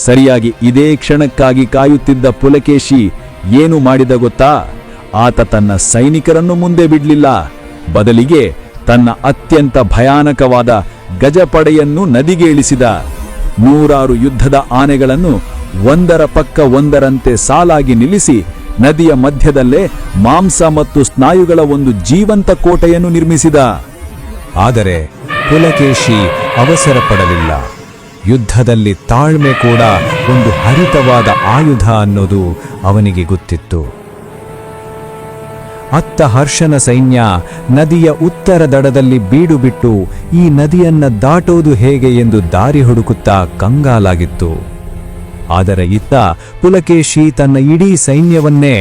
ಸರಿಯಾಗಿ ಇದೇ ಕ್ಷಣಕ್ಕಾಗಿ ಕಾಯುತ್ತಿದ್ದ ಪುಲಕೇಶಿ ಏನು ಮಾಡಿದ ಗೊತ್ತಾ? ಆತ ತನ್ನ ಸೈನಿಕರನ್ನು ಮುಂದೆ ಬಿಡಲಿಲ್ಲ. ಬದಲಿಗೆ ತನ್ನ ಅತ್ಯಂತ ಭಯಾನಕವಾದ ಗಜಪಡೆಯನ್ನು ನದಿಗೆ ಇಳಿಸಿದ. 100 ಯುದ್ಧದ ಆನೆಗಳನ್ನು ಒಂದರ ಪಕ್ಕ ಒಂದರಂತೆ ಸಾಲಾಗಿ ನಿಲ್ಲಿಸಿ ನದಿಯ ಮಧ್ಯದಲ್ಲೇ ಮಾಂಸ ಮತ್ತು ಸ್ನಾಯುಗಳ ಒಂದು ಜೀವಂತ ಕೋಟೆಯನ್ನು ನಿರ್ಮಿಸಿದ. ಆದರೆ ಪುಲಕೇಶಿ ಅವಸರ ಪಡಲಿಲ್ಲ. ಯುದ್ಧದಲ್ಲಿ ತಾಳ್ಮೆ ಕೂಡ ಒಂದು ಹರಿತವಾದ ಆಯುಧ ಅನ್ನೋದು ಅವನಿಗೆ ಗೊತ್ತಿತ್ತು. ಅತ್ತ ಹರ್ಷನ ಸೈನ್ಯ ನದಿಯ ಉತ್ತರ ದಡದಲ್ಲಿ ಬೀಡು ಬಿಟ್ಟು ಈ ನದಿಯನ್ನ ದಾಟೋದು ಹೇಗೆ ಎಂದು ದಾರಿ ಹುಡುಕುತ್ತಾ ಕಂಗಾಲಾಗಿತ್ತು. ಆದರೆ ಇತ್ತ ಪುಲಕೇಶಿ ತನ್ನ ಇಡೀ ಸೈನ್ಯವನ್ನೇ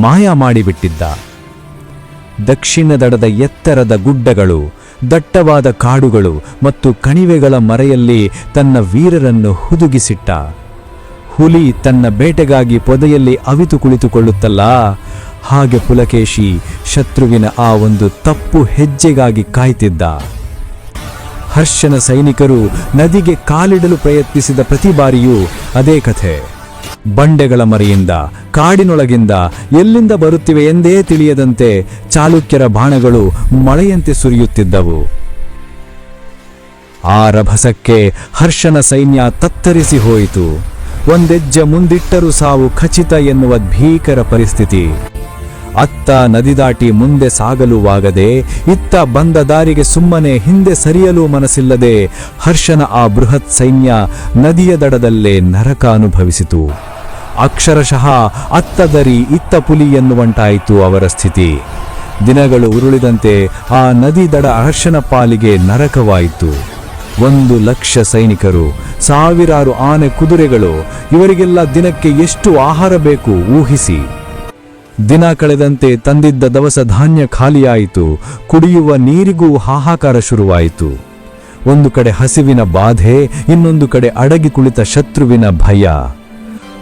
ಮಾಯ ಮಾಡಿಬಿಟ್ಟಿದ್ದ. ದಕ್ಷಿಣ ದಡದ ಎತ್ತರದ ಗುಡ್ಡಗಳು, ದಟ್ಟವಾದ ಕಾಡುಗಳು ಮತ್ತು ಕಣಿವೆಗಳ ಮರೆಯಲ್ಲಿ ತನ್ನ ವೀರರನ್ನು ಹುದುಗಿಸಿಟ್ಟ. ಹುಲಿ ತನ್ನ ಬೇಟೆಗಾಗಿ ಪೊದೆಯಲ್ಲಿ ಅವಿತು ಕುಳಿತುಕೊಳ್ಳುತ್ತಲ್ಲ, ಹಾಗೆ ಪುಲಕೇಶಿ ಶತ್ರುವಿನ ಆ ಒಂದು ತಪ್ಪು ಹೆಜ್ಜೆಗಾಗಿ ಕಾಯ್ತಿದ್ದ. ಹರ್ಷನ ಸೈನಿಕರು ನದಿಗೆ ಕಾಲಿಡಲು ಪ್ರಯತ್ನಿಸಿದ ಪ್ರತಿ ಬಾರಿಯೂ ಅದೇ ಕಥೆ. ಬಂಡೆಗಳ ಮರೆಯಿಂದ, ಕಾಡಿನೊಳಗಿಂದ ಎಲ್ಲಿಂದ ಬರುತ್ತಿವೆ ಎಂದೇ ತಿಳಿಯದಂತೆ ಚಾಲುಕ್ಯರ ಬಾಣಗಳು ಮಳೆಯಂತೆ ಸುರಿಯುತ್ತಿದ್ದವು. ಆ ರಭಸಕ್ಕೆ ಹರ್ಷನ ಸೈನ್ಯ ತತ್ತರಿಸಿ ಹೋಯಿತು. ಒಂದೆಜ್ಜೆ ಮುಂದಿಟ್ಟರೂ ಸಾವು ಖಚಿತ ಎನ್ನುವ ಭೀಕರ ಪರಿಸ್ಥಿತಿ. ಅತ್ತ ನದಿ ದಾಟಿ ಮುಂದೆ ಸಾಗಲುವಾಗದೆ, ಇತ್ತ ಬಂದ ದಾರಿಗೆ ಸುಮ್ಮನೆ ಹಿಂದೆ ಸರಿಯಲು ಮನಸ್ಸಿಲ್ಲದೆ ಹರ್ಷನ ಆ ಬೃಹತ್ ಸೈನ್ಯ ನದಿಯ ದಡದಲ್ಲೇ ನರಕ ಅನುಭವಿಸಿತು. ಅಕ್ಷರಶಃ ಅತ್ತ ದರಿ ಇತ್ತ ಪುಲಿ ಎನ್ನುವಂತಾಯಿತು ಅವರ ಸ್ಥಿತಿ. ದಿನಗಳು ಉರುಳಿದಂತೆ ಆ ನದಿ ದಡ ಹರ್ಷನ ಪಾಲಿಗೆ ನರಕವಾಯಿತು. 1,00,000 ಸೈನಿಕರು, ಸಾವಿರಾರು ಆನೆ ಕುದುರೆಗಳು, ಇವರಿಗೆಲ್ಲ ದಿನಕ್ಕೆ ಎಷ್ಟು ಆಹಾರ ಬೇಕು ಊಹಿಸಿ. ದಿನ ಕಳೆದಂತೆ ತಂದಿದ್ದ ದವಸ ಧಾನ್ಯ ಖಾಲಿಯಾಯಿತು. ಕುಡಿಯುವ ನೀರಿಗೂ ಹಾಹಾಕಾರ ಶುರುವಾಯಿತು. ಒಂದು ಕಡೆ ಹಸಿವಿನ ಬಾಧೆ, ಇನ್ನೊಂದು ಕಡೆ ಅಡಗಿ ಕುಳಿತ ಶತ್ರುವಿನ ಭಯ.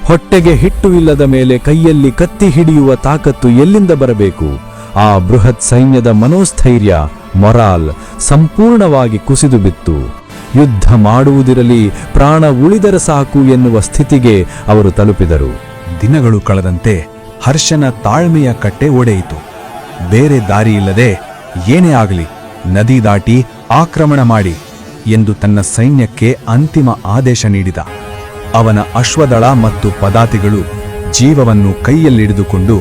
ಹೊಟ್ಟೆಗೆ ಹಿಟ್ಟು ಇಲ್ಲದ ಮೇಲೆ ಕೈಯಲ್ಲಿ ಕತ್ತಿ ಹಿಡಿಯುವ ತಾಕತ್ತು ಎಲ್ಲಿಂದ ಬರಬೇಕು? ಆ ಬೃಹತ್ ಸೈನ್ಯದ ಮನೋಸ್ಥೈರ್ಯ, ಮೊರಾಲ್ ಸಂಪೂರ್ಣವಾಗಿ ಕುಸಿದು ಬಿತ್ತು. ಯುದ್ಧ ಮಾಡುವುದಿರಲಿ, ಪ್ರಾಣ ಉಳಿದರೆ ಸಾಕು ಎನ್ನುವ ಸ್ಥಿತಿಗೆ ಅವರು ತಲುಪಿದರು. ದಿನಗಳು ಕಳೆದಂತೆ ಹರ್ಷನ ತಾಳ್ಮೆಯ ಕಟ್ಟೆ ಒಡೆಯಿತು. ಬೇರೆ ದಾರಿಯಿಲ್ಲದೆ ಏನೇ ಆಗಲಿ ನದಿ ದಾಟಿ ಆಕ್ರಮಣ ಮಾಡಿ ಎಂದು ತನ್ನ ಸೈನ್ಯಕ್ಕೆ ಅಂತಿಮ ಆದೇಶ ನೀಡಿದ. ಅವನ ಅಶ್ವದಳ ಮತ್ತು ಪದಾತಿಗಳು ಜೀವವನ್ನು ಕೈಯಲ್ಲಿಡಿದುಕೊಂಡು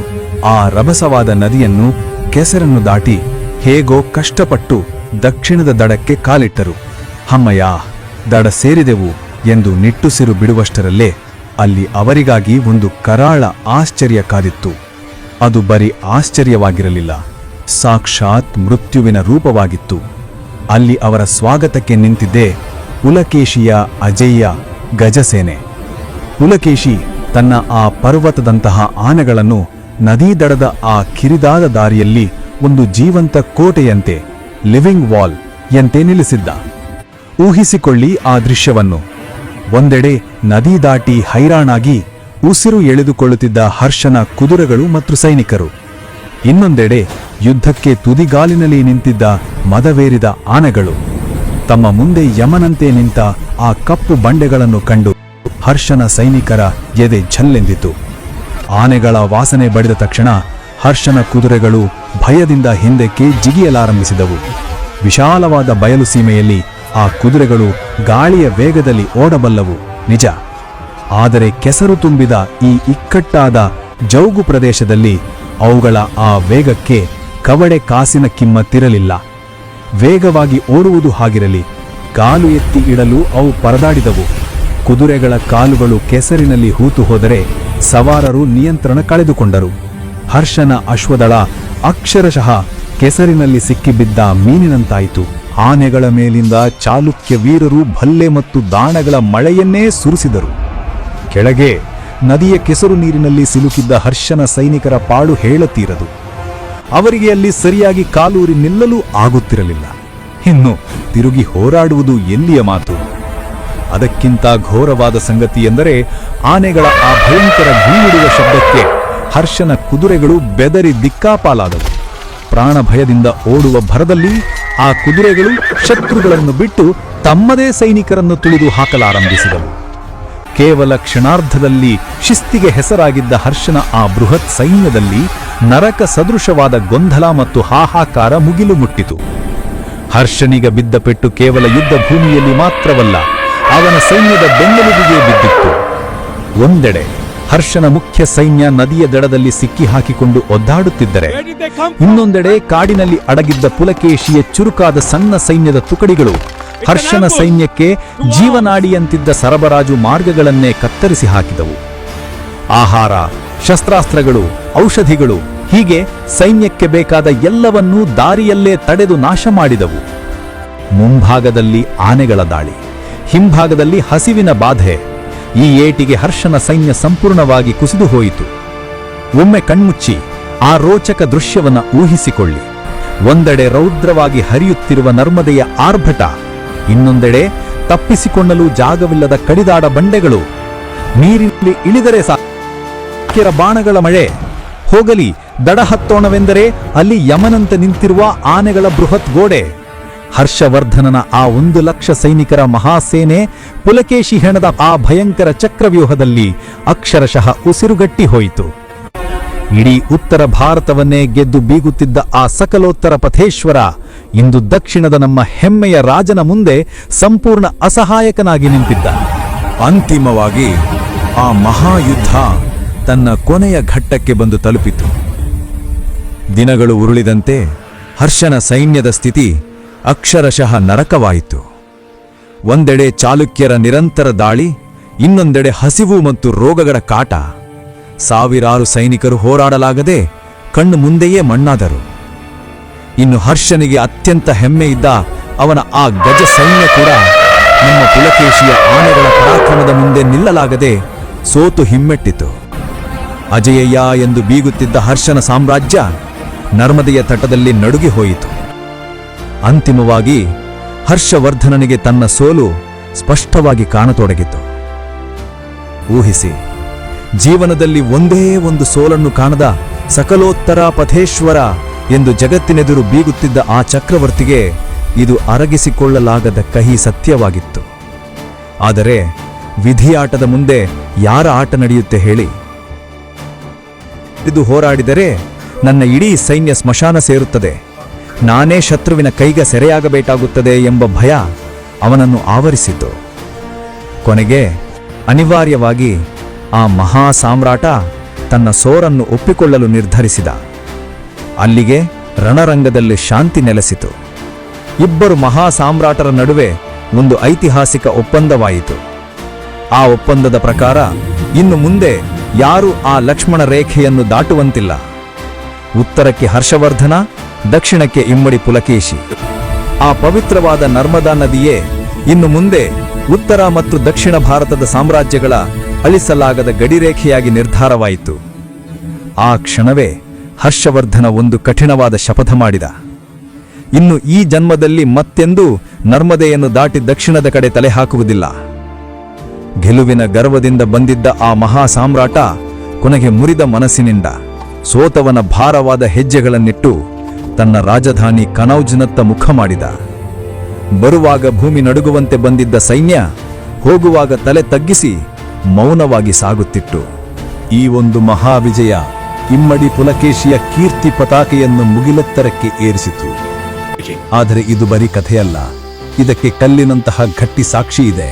ಆ ರಭಸವಾದ ನದಿಯನ್ನು, ಕೆಸರನ್ನು ದಾಟಿ ಹೇಗೋ ಕಷ್ಟಪಟ್ಟು ದಕ್ಷಿಣದ ದಡಕ್ಕೆ ಕಾಲಿಟ್ಟರು. ಹಮ್ಮಯ್ಯ, ದಡ ಸೇರಿದೆವು ಎಂದು ನಿಟ್ಟುಸಿರು ಬಿಡುವಷ್ಟರಲ್ಲೇ ಅಲ್ಲಿ ಅವರಿಗಾಗಿ ಒಂದು ಕರಾಳ ಆಶ್ಚರ್ಯ ಕಾದಿತ್ತು. ಅದು ಬರೀ ಆಶ್ಚರ್ಯವಾಗಿರಲಿಲ್ಲ, ಸಾಕ್ಷಾತ್ ಮೃತ್ಯುವಿನ ರೂಪವಾಗಿತ್ತು. ಅಲ್ಲಿ ಅವರ ಸ್ವಾಗತಕ್ಕೆ ನಿಂತಿದ್ದೇ ಪುಲಕೇಶಿಯ ಅಜೇಯ ಗಜಸೇನೆ. ಪುಲಕೇಶಿ ತನ್ನ ಆ ಪರ್ವತದಂತಹ ಆನೆಗಳನ್ನು ನದೀ ದಡದ ಆ ಕಿರಿದಾದ ದಾರಿಯಲ್ಲಿ ಒಂದು ಜೀವಂತ ಕೋಟೆಯಂತೆ, ಲಿವಿಂಗ್ ವಾಲ್ ಯಂತೆ ನಿಲ್ಲಿಸಿದ್ದ. ಊಹಿಸಿಕೊಳ್ಳಿ ಆ ದೃಶ್ಯವನ್ನು. ಒಂದೆಡೆ ನದಿ ದಾಟಿ ಹೈರಾಣಾಗಿ ಉಸಿರು ಎಳೆದುಕೊಳ್ಳುತ್ತಿದ್ದ ಹರ್ಷನ ಕುದುರೆಗಳು ಮತ್ತು ಸೈನಿಕರು, ಇನ್ನೊಂದೆಡೆ ಯುದ್ಧಕ್ಕೆ ತುದಿಗಾಲಿನಲ್ಲಿ ನಿಂತಿದ್ದ ಮದವೇರಿದ ಆನೆಗಳು. ತಮ್ಮ ಮುಂದೆ ಯಮನಂತೆ ನಿಂತ ಆ ಕಪ್ಪು ಬಂಡೆಗಳನ್ನು ಕಂಡು ಹರ್ಷನ ಸೈನಿಕರ ಎದೆ ಝಲ್ಲೆಂದಿತು. ಆನೆಗಳ ವಾಸನೆ ಬಡಿದ ತಕ್ಷಣ ಹರ್ಷನ ಕುದುರೆಗಳು ಭಯದಿಂದ ಹಿಂದಕ್ಕೆ ಜಿಗಿಯಲಾರಂಭಿಸಿದವು. ವಿಶಾಲವಾದ ಬಯಲು ಸೀಮೆಯಲ್ಲಿ ಆ ಕುದುರೆಗಳು ಗಾಳಿಯ ವೇಗದಲ್ಲಿ ಓಡಬಲ್ಲವು ನಿಜ, ಆದರೆ ಕೆಸರು ತುಂಬಿದ ಈ ಇಕ್ಕಟ್ಟಾದ ಜೌಗು ಪ್ರದೇಶದಲ್ಲಿ ಅವುಗಳ ಆ ವೇಗಕ್ಕೆ ಕವಡೆ ಕಾಸಿನ ಕಿಮ್ಮತ್ತಿರಲಿಲ್ಲ. ವೇಗವಾಗಿ ಓಡುವುದು ಹಾಗಿರಲಿ, ಕಾಲು ಎತ್ತಿ ಇಡಲು ಅವು ಪರದಾಡಿದವು. ಕುದುರೆಗಳ ಕಾಲುಗಳು ಕೆಸರಿನಲ್ಲಿ ಹೂತು ಹೋದರೆ ಸವಾರರು ನಿಯಂತ್ರಣ ಕಳೆದುಕೊಂಡರು. ಹರ್ಷನ ಅಶ್ವದಳ ಅಕ್ಷರಶಃ ಕೆಸರಿನಲ್ಲಿ ಸಿಕ್ಕಿಬಿದ್ದ ಮೀನಿನಂತಾಯಿತು. ಆನೆಗಳ ಮೇಲಿಂದ ಚಾಲುಕ್ಯ ವೀರರು ಭಲ್ಲೆ ಮತ್ತು ದಾಣಗಳ ಮಳೆಯನ್ನೇ ಸುರಿಸಿದರು. ಕೆಳಗೆ ನದಿಯ ಕೆಸರು ನೀರಿನಲ್ಲಿ ಸಿಲುಕಿದ್ದ ಹರ್ಷನ ಸೈನಿಕರ ಪಾಡು ಹೇಳತೀರದು. ಅವರಿಗೆ ಅಲ್ಲಿ ಸರಿಯಾಗಿ ಕಾಲೂರಿ ನಿಲ್ಲಲು ಆಗುತ್ತಿರಲಿಲ್ಲ. ಇನ್ನು ತಿರುಗಿ ಹೋರಾಡುವುದು ಎಲ್ಲಿಯ ಮಾತು? ಅದಕ್ಕಿಂತ ಘೋರವಾದ ಸಂಗತಿ ಎಂದರೆ ಆನೆಗಳ ಆ ಭಯಂಕರ ಗೀಳುಡುವ ಶಬ್ದಕ್ಕೆ ಹರ್ಷನ ಕುದುರೆಗಳು ಬೆದರಿ ದಿಕ್ಕಾಪಾಲಾದವು. ಪ್ರಾಣ ಭಯದಿಂದ ಓಡುವ ಭರದಲ್ಲಿ ಆ ಕುದುರೆಗಳು ಶತ್ರುಗಳನ್ನು ಬಿಟ್ಟು ತಮ್ಮದೇ ಸೈನಿಕರನ್ನು ತುಳಿದು ಹಾಕಲಾರಂಭಿಸಿದವು. ಕೇವಲ ಕ್ಷಣಾರ್ಧದಲ್ಲಿ ಶಿಸ್ತಿಗೆ ಹೆಸರಾಗಿದ್ದ ಹರ್ಷನ ಆ ಬೃಹತ್ ಸೈನ್ಯದಲ್ಲಿ ನರಕ ಸದೃಶವಾದ ಗೊಂದಲ ಮತ್ತು ಹಾಹಾಕಾರ ಮುಗಿಲು ಮುಟ್ಟಿತು. ಹರ್ಷನಿಗ ಬಿದ್ದ ಪೆಟ್ಟು ಕೇವಲ ಯುದ್ಧ ಭೂಮಿಯಲ್ಲಿ ಮಾತ್ರವಲ್ಲ, ಅವನ ಸೈನ್ಯದ ಬೆನ್ನೆಲುಬಿಗೆ ಬಿದ್ದಿತ್ತು. ಒಂದೆಡೆ ಹರ್ಷನ ಮುಖ್ಯ ಸೈನ್ಯ ನದಿಯ ದಡದಲ್ಲಿ ಸಿಕ್ಕಿ ಹಾಕಿಕೊಂಡು ಒದ್ದಾಡುತ್ತಿದ್ದರೆ, ಇನ್ನೊಂದೆಡೆ ಕಾಡಿನಲ್ಲಿ ಅಡಗಿದ್ದ ಪುಲಕೇಶಿಯ ಚುರುಕಾದ ಸಣ್ಣ ಸೈನ್ಯದ ತುಕಡಿಗಳು ಹರ್ಷನ ಸೈನ್ಯಕ್ಕೆ ಜೀವನಾಡಿಯಂತಿದ್ದ ಸರಬರಾಜು ಮಾರ್ಗಗಳನ್ನೇ ಕತ್ತರಿಸಿ ಹಾಕಿದವು. ಆಹಾರ, ಶಸ್ತ್ರಾಸ್ತ್ರಗಳು, ಔಷಧಿಗಳು ಹೀಗೆ ಸೈನ್ಯಕ್ಕೆ ಬೇಕಾದ ಎಲ್ಲವನ್ನೂ ದಾರಿಯಲ್ಲೇ ತಡೆದು ನಾಶ ಮಾಡಿದವು. ಮುಂಭಾಗದಲ್ಲಿ ಆನೆಗಳ ದಾಳಿ, ಹಿಂಭಾಗದಲ್ಲಿ ಹಸಿವಿನ ಬಾಧೆ. ಈ ಏಟಿಗೆ ಹರ್ಷನ ಸೈನ್ಯ ಸಂಪೂರ್ಣವಾಗಿ ಕುಸಿದು ಹೋಯಿತು. ಒಮ್ಮೆ ಕಣ್ಮುಚ್ಚಿ ಆ ರೋಚಕ ದೃಶ್ಯವನ್ನ ಊಹಿಸಿಕೊಳ್ಳಿ. ಒಂದೆಡೆ ರೌದ್ರವಾಗಿ ಹರಿಯುತ್ತಿರುವ ನರ್ಮದೆಯ ಆರ್ಭಟ, ಇನ್ನೊಂದೆಡೆ ತಪ್ಪಿಸಿಕೊಳ್ಳಲು ಜಾಗವಿಲ್ಲದ ಕಡಿದಾಡ ಬಂಡೆಗಳು. ನೀರಿನಲ್ಲಿ ಇಳಿದರೆ ಸಾಕಿರ ಬಾಣಗಳ ಮಳೆ. ಹೋಗಲಿ ದಡ ಹತ್ತೋಣವೆಂದರೆ ಅಲ್ಲಿ ಯಮನಂತೆ ನಿಂತಿರುವ ಆನೆಗಳ ಬೃಹತ್ ಗೋಡೆ. ಹರ್ಷವರ್ಧನನ ಆ 1,00,000 ಸೈನಿಕರ ಮಹಾಸೇನೆ ಪುಲಕೇಶಿ ಹೆಣದ ಆ ಭಯಂಕರ ಚಕ್ರವ್ಯೂಹದಲ್ಲಿ ಅಕ್ಷರಶಃ ಉಸಿರುಗಟ್ಟಿ ಹೋಯಿತು. ಇಡೀ ಉತ್ತರ ಭಾರತವನ್ನೇ ಗೆದ್ದು ಬೀಗುತ್ತಿದ್ದ ಆ ಸಕಲೋತ್ತರ ಪಥೇಶ್ವರ ಇಂದು ದಕ್ಷಿಣದ ನಮ್ಮ ಹೆಮ್ಮೆಯ ರಾಜನ ಮುಂದೆ ಸಂಪೂರ್ಣ ಅಸಹಾಯಕನಾಗಿ ನಿಂತಿದ್ದ. ಅಂತಿಮವಾಗಿ ಆ ಮಹಾಯುದ್ಧ ತನ್ನ ಕೊನೆಯ ಘಟ್ಟಕ್ಕೆ ಬಂದು ತಲುಪಿತು. ದಿನಗಳು ಉರುಳಿದಂತೆ ಹರ್ಷನ ಸೈನ್ಯದ ಸ್ಥಿತಿ ಅಕ್ಷರಶಃ ನರಕವಾಯಿತು. ಒಂದೆಡೆ ಚಾಲುಕ್ಯರ ನಿರಂತರ ದಾಳಿ, ಇನ್ನೊಂದೆಡೆ ಹಸಿವು ಮತ್ತು ರೋಗಗಳ ಕಾಟ. ಸಾವಿರಾರು ಸೈನಿಕರು ಹೋರಾಡಲಾಗದೆ ಕಣ್ಣು ಮುಂದೆಯೇ ಮಣ್ಣಾದರು. ಇನ್ನು ಹರ್ಷನಿಗೆ ಅತ್ಯಂತ ಹೆಮ್ಮೆಯಿದ್ದ ಅವನ ಆ ಗಜ ಸೈನ್ಯ ಕೂಡ ನಮ್ಮ ಪುಲಕೇಶಿಯ ಆನೆಗಳ ಪರಾಕ್ರಮದ ಮುಂದೆ ನಿಲ್ಲಲಾಗದೆ ಸೋತು ಹಿಮ್ಮೆಟ್ಟಿತು. ಅಜಯಯ್ಯ ಎಂದು ಬೀಗುತ್ತಿದ್ದ ಹರ್ಷನ ಸಾಮ್ರಾಜ್ಯ ನರ್ಮದೆಯ ತಟದಲ್ಲಿ ನಡುಗಿ ಹೋಯಿತು. ಅಂತಿಮವಾಗಿ ಹರ್ಷವರ್ಧನನಿಗೆ ತನ್ನ ಸೋಲು ಸ್ಪಷ್ಟವಾಗಿ ಕಾಣತೊಡಗಿತು. ಊಹಿಸಿ, ಜೀವನದಲ್ಲಿ ಒಂದೇ ಒಂದು ಸೋಲನ್ನು ಕಾಣದ ಸಕಲೋತ್ತರ ಪಥೇಶ್ವರ ಎಂದು ಜಗತ್ತಿನೆದುರು ಬೀಗುತ್ತಿದ್ದ ಆ ಚಕ್ರವರ್ತಿಗೆ ಇದು ಅರಗಿಸಿಕೊಳ್ಳಲಾಗದ ಕಹಿ ಸತ್ಯವಾಗಿತ್ತು. ಆದರೆ ವಿಧಿಯಾಟದ ಮುಂದೆ ಯಾರ ಆಟ ನಡೆಯುತ್ತೆ ಹೇಳಿ? ಇದು ಹೋರಾಡಿದರೆ ನನ್ನ ಇಡೀ ಸೈನ್ಯ ಸ್ಮಶಾನ ಸೇರುತ್ತದೆ, ನಾನೇ ಶತ್ರುವಿನ ಕೈಗೆ ಸೆರೆಯಾಗಬೇಕಾಗುತ್ತದೆ ಎಂಬ ಭಯ ಅವನನ್ನು ಆವರಿಸಿತು. ಕೊನೆಗೆ ಅನಿವಾರ್ಯವಾಗಿ ಆ ಮಹಾ ಸಾಮ್ರಾಟ ತನ್ನ ಸೋರನ್ನು ಒಪ್ಪಿಕೊಳ್ಳಲು ನಿರ್ಧರಿಸಿದ. ಅಲ್ಲಿಗೆ ರಣರಂಗದಲ್ಲಿ ಶಾಂತಿ ನೆಲೆಸಿತು. ಇಬ್ಬರು ಮಹಾ ಸಾಮ್ರಾಟರ ನಡುವೆ ಒಂದು ಐತಿಹಾಸಿಕ ಒಪ್ಪಂದವಾಯಿತು. ಆ ಒಪ್ಪಂದದ ಪ್ರಕಾರ ಇನ್ನು ಮುಂದೆ ಯಾರೂ ಆ ಲಕ್ಷ್ಮಣ ರೇಖೆಯನ್ನು ದಾಟುವಂತಿಲ್ಲ. ಉತ್ತರಕ್ಕೆ ಹರ್ಷವರ್ಧನ, ದಕ್ಷಿಣಕ್ಕೆ ಇಮ್ಮಡಿ ಪುಲಕೇಶಿ. ಆ ಪವಿತ್ರವಾದ ನರ್ಮದಾ ನದಿಯೇ ಇನ್ನು ಮುಂದೆ ಉತ್ತರ ಮತ್ತು ದಕ್ಷಿಣ ಭಾರತದ ಸಾಮ್ರಾಜ್ಯಗಳ ಅಳಿಸಲಾಗದ ಗಡಿರೇಖೆಯಾಗಿ ನಿರ್ಧಾರವಾಯಿತು. ಆ ಕ್ಷಣವೇ ಹರ್ಷವರ್ಧನ ಒಂದು ಕಠಿಣವಾದ ಶಪಥ ಮಾಡಿದ. ಇನ್ನು ಈ ಜನ್ಮದಲ್ಲಿ ಮತ್ತೆಂದೂ ನರ್ಮದೆಯನ್ನು ದಾಟಿ ದಕ್ಷಿಣದ ಕಡೆ ತಲೆ ಹಾಕುವುದಿಲ್ಲ. ಗೆಲುವಿನ ಗರ್ವದಿಂದ ಬಂದಿದ್ದ ಆ ಮಹಾ ಸಾಮ್ರಾಟ ಕೊನೆಗೆ ಮುರಿದ ಮನಸ್ಸಿನಿಂದ ಸೋತವನ ಭಾರವಾದ ಹೆಜ್ಜೆಗಳನ್ನಿಟ್ಟು ತನ್ನ ರಾಜಧಾನಿ ಕನೌಜ್ನತ್ತ ಮುಖ ಮಾಡಿದ. ಬರುವಾಗ ಭೂಮಿ ನಡುಗುವಂತೆ ಬಂದಿದ್ದ ಸೈನ್ಯ ಹೋಗುವಾಗ ತಲೆ ತಗ್ಗಿಸಿ ಮೌನವಾಗಿ ಸಾಗುತ್ತಿತ್ತು. ಈ ಒಂದು ಮಹಾವಿಜಯ ಇಮ್ಮಡಿ ಪುಲಕೇಶಿಯ ಕೀರ್ತಿ ಪತಾಕೆಯನ್ನು ಮುಗಿಲೆತ್ತರಕ್ಕೆ ಏರಿಸಿತು. ಆದರೆ ಇದು ಬರೀ ಕಥೆಯಲ್ಲ, ಇದಕ್ಕೆ ಕಲ್ಲಿನಂತಹ ಗಟ್ಟಿ ಸಾಕ್ಷಿ ಇದೆ.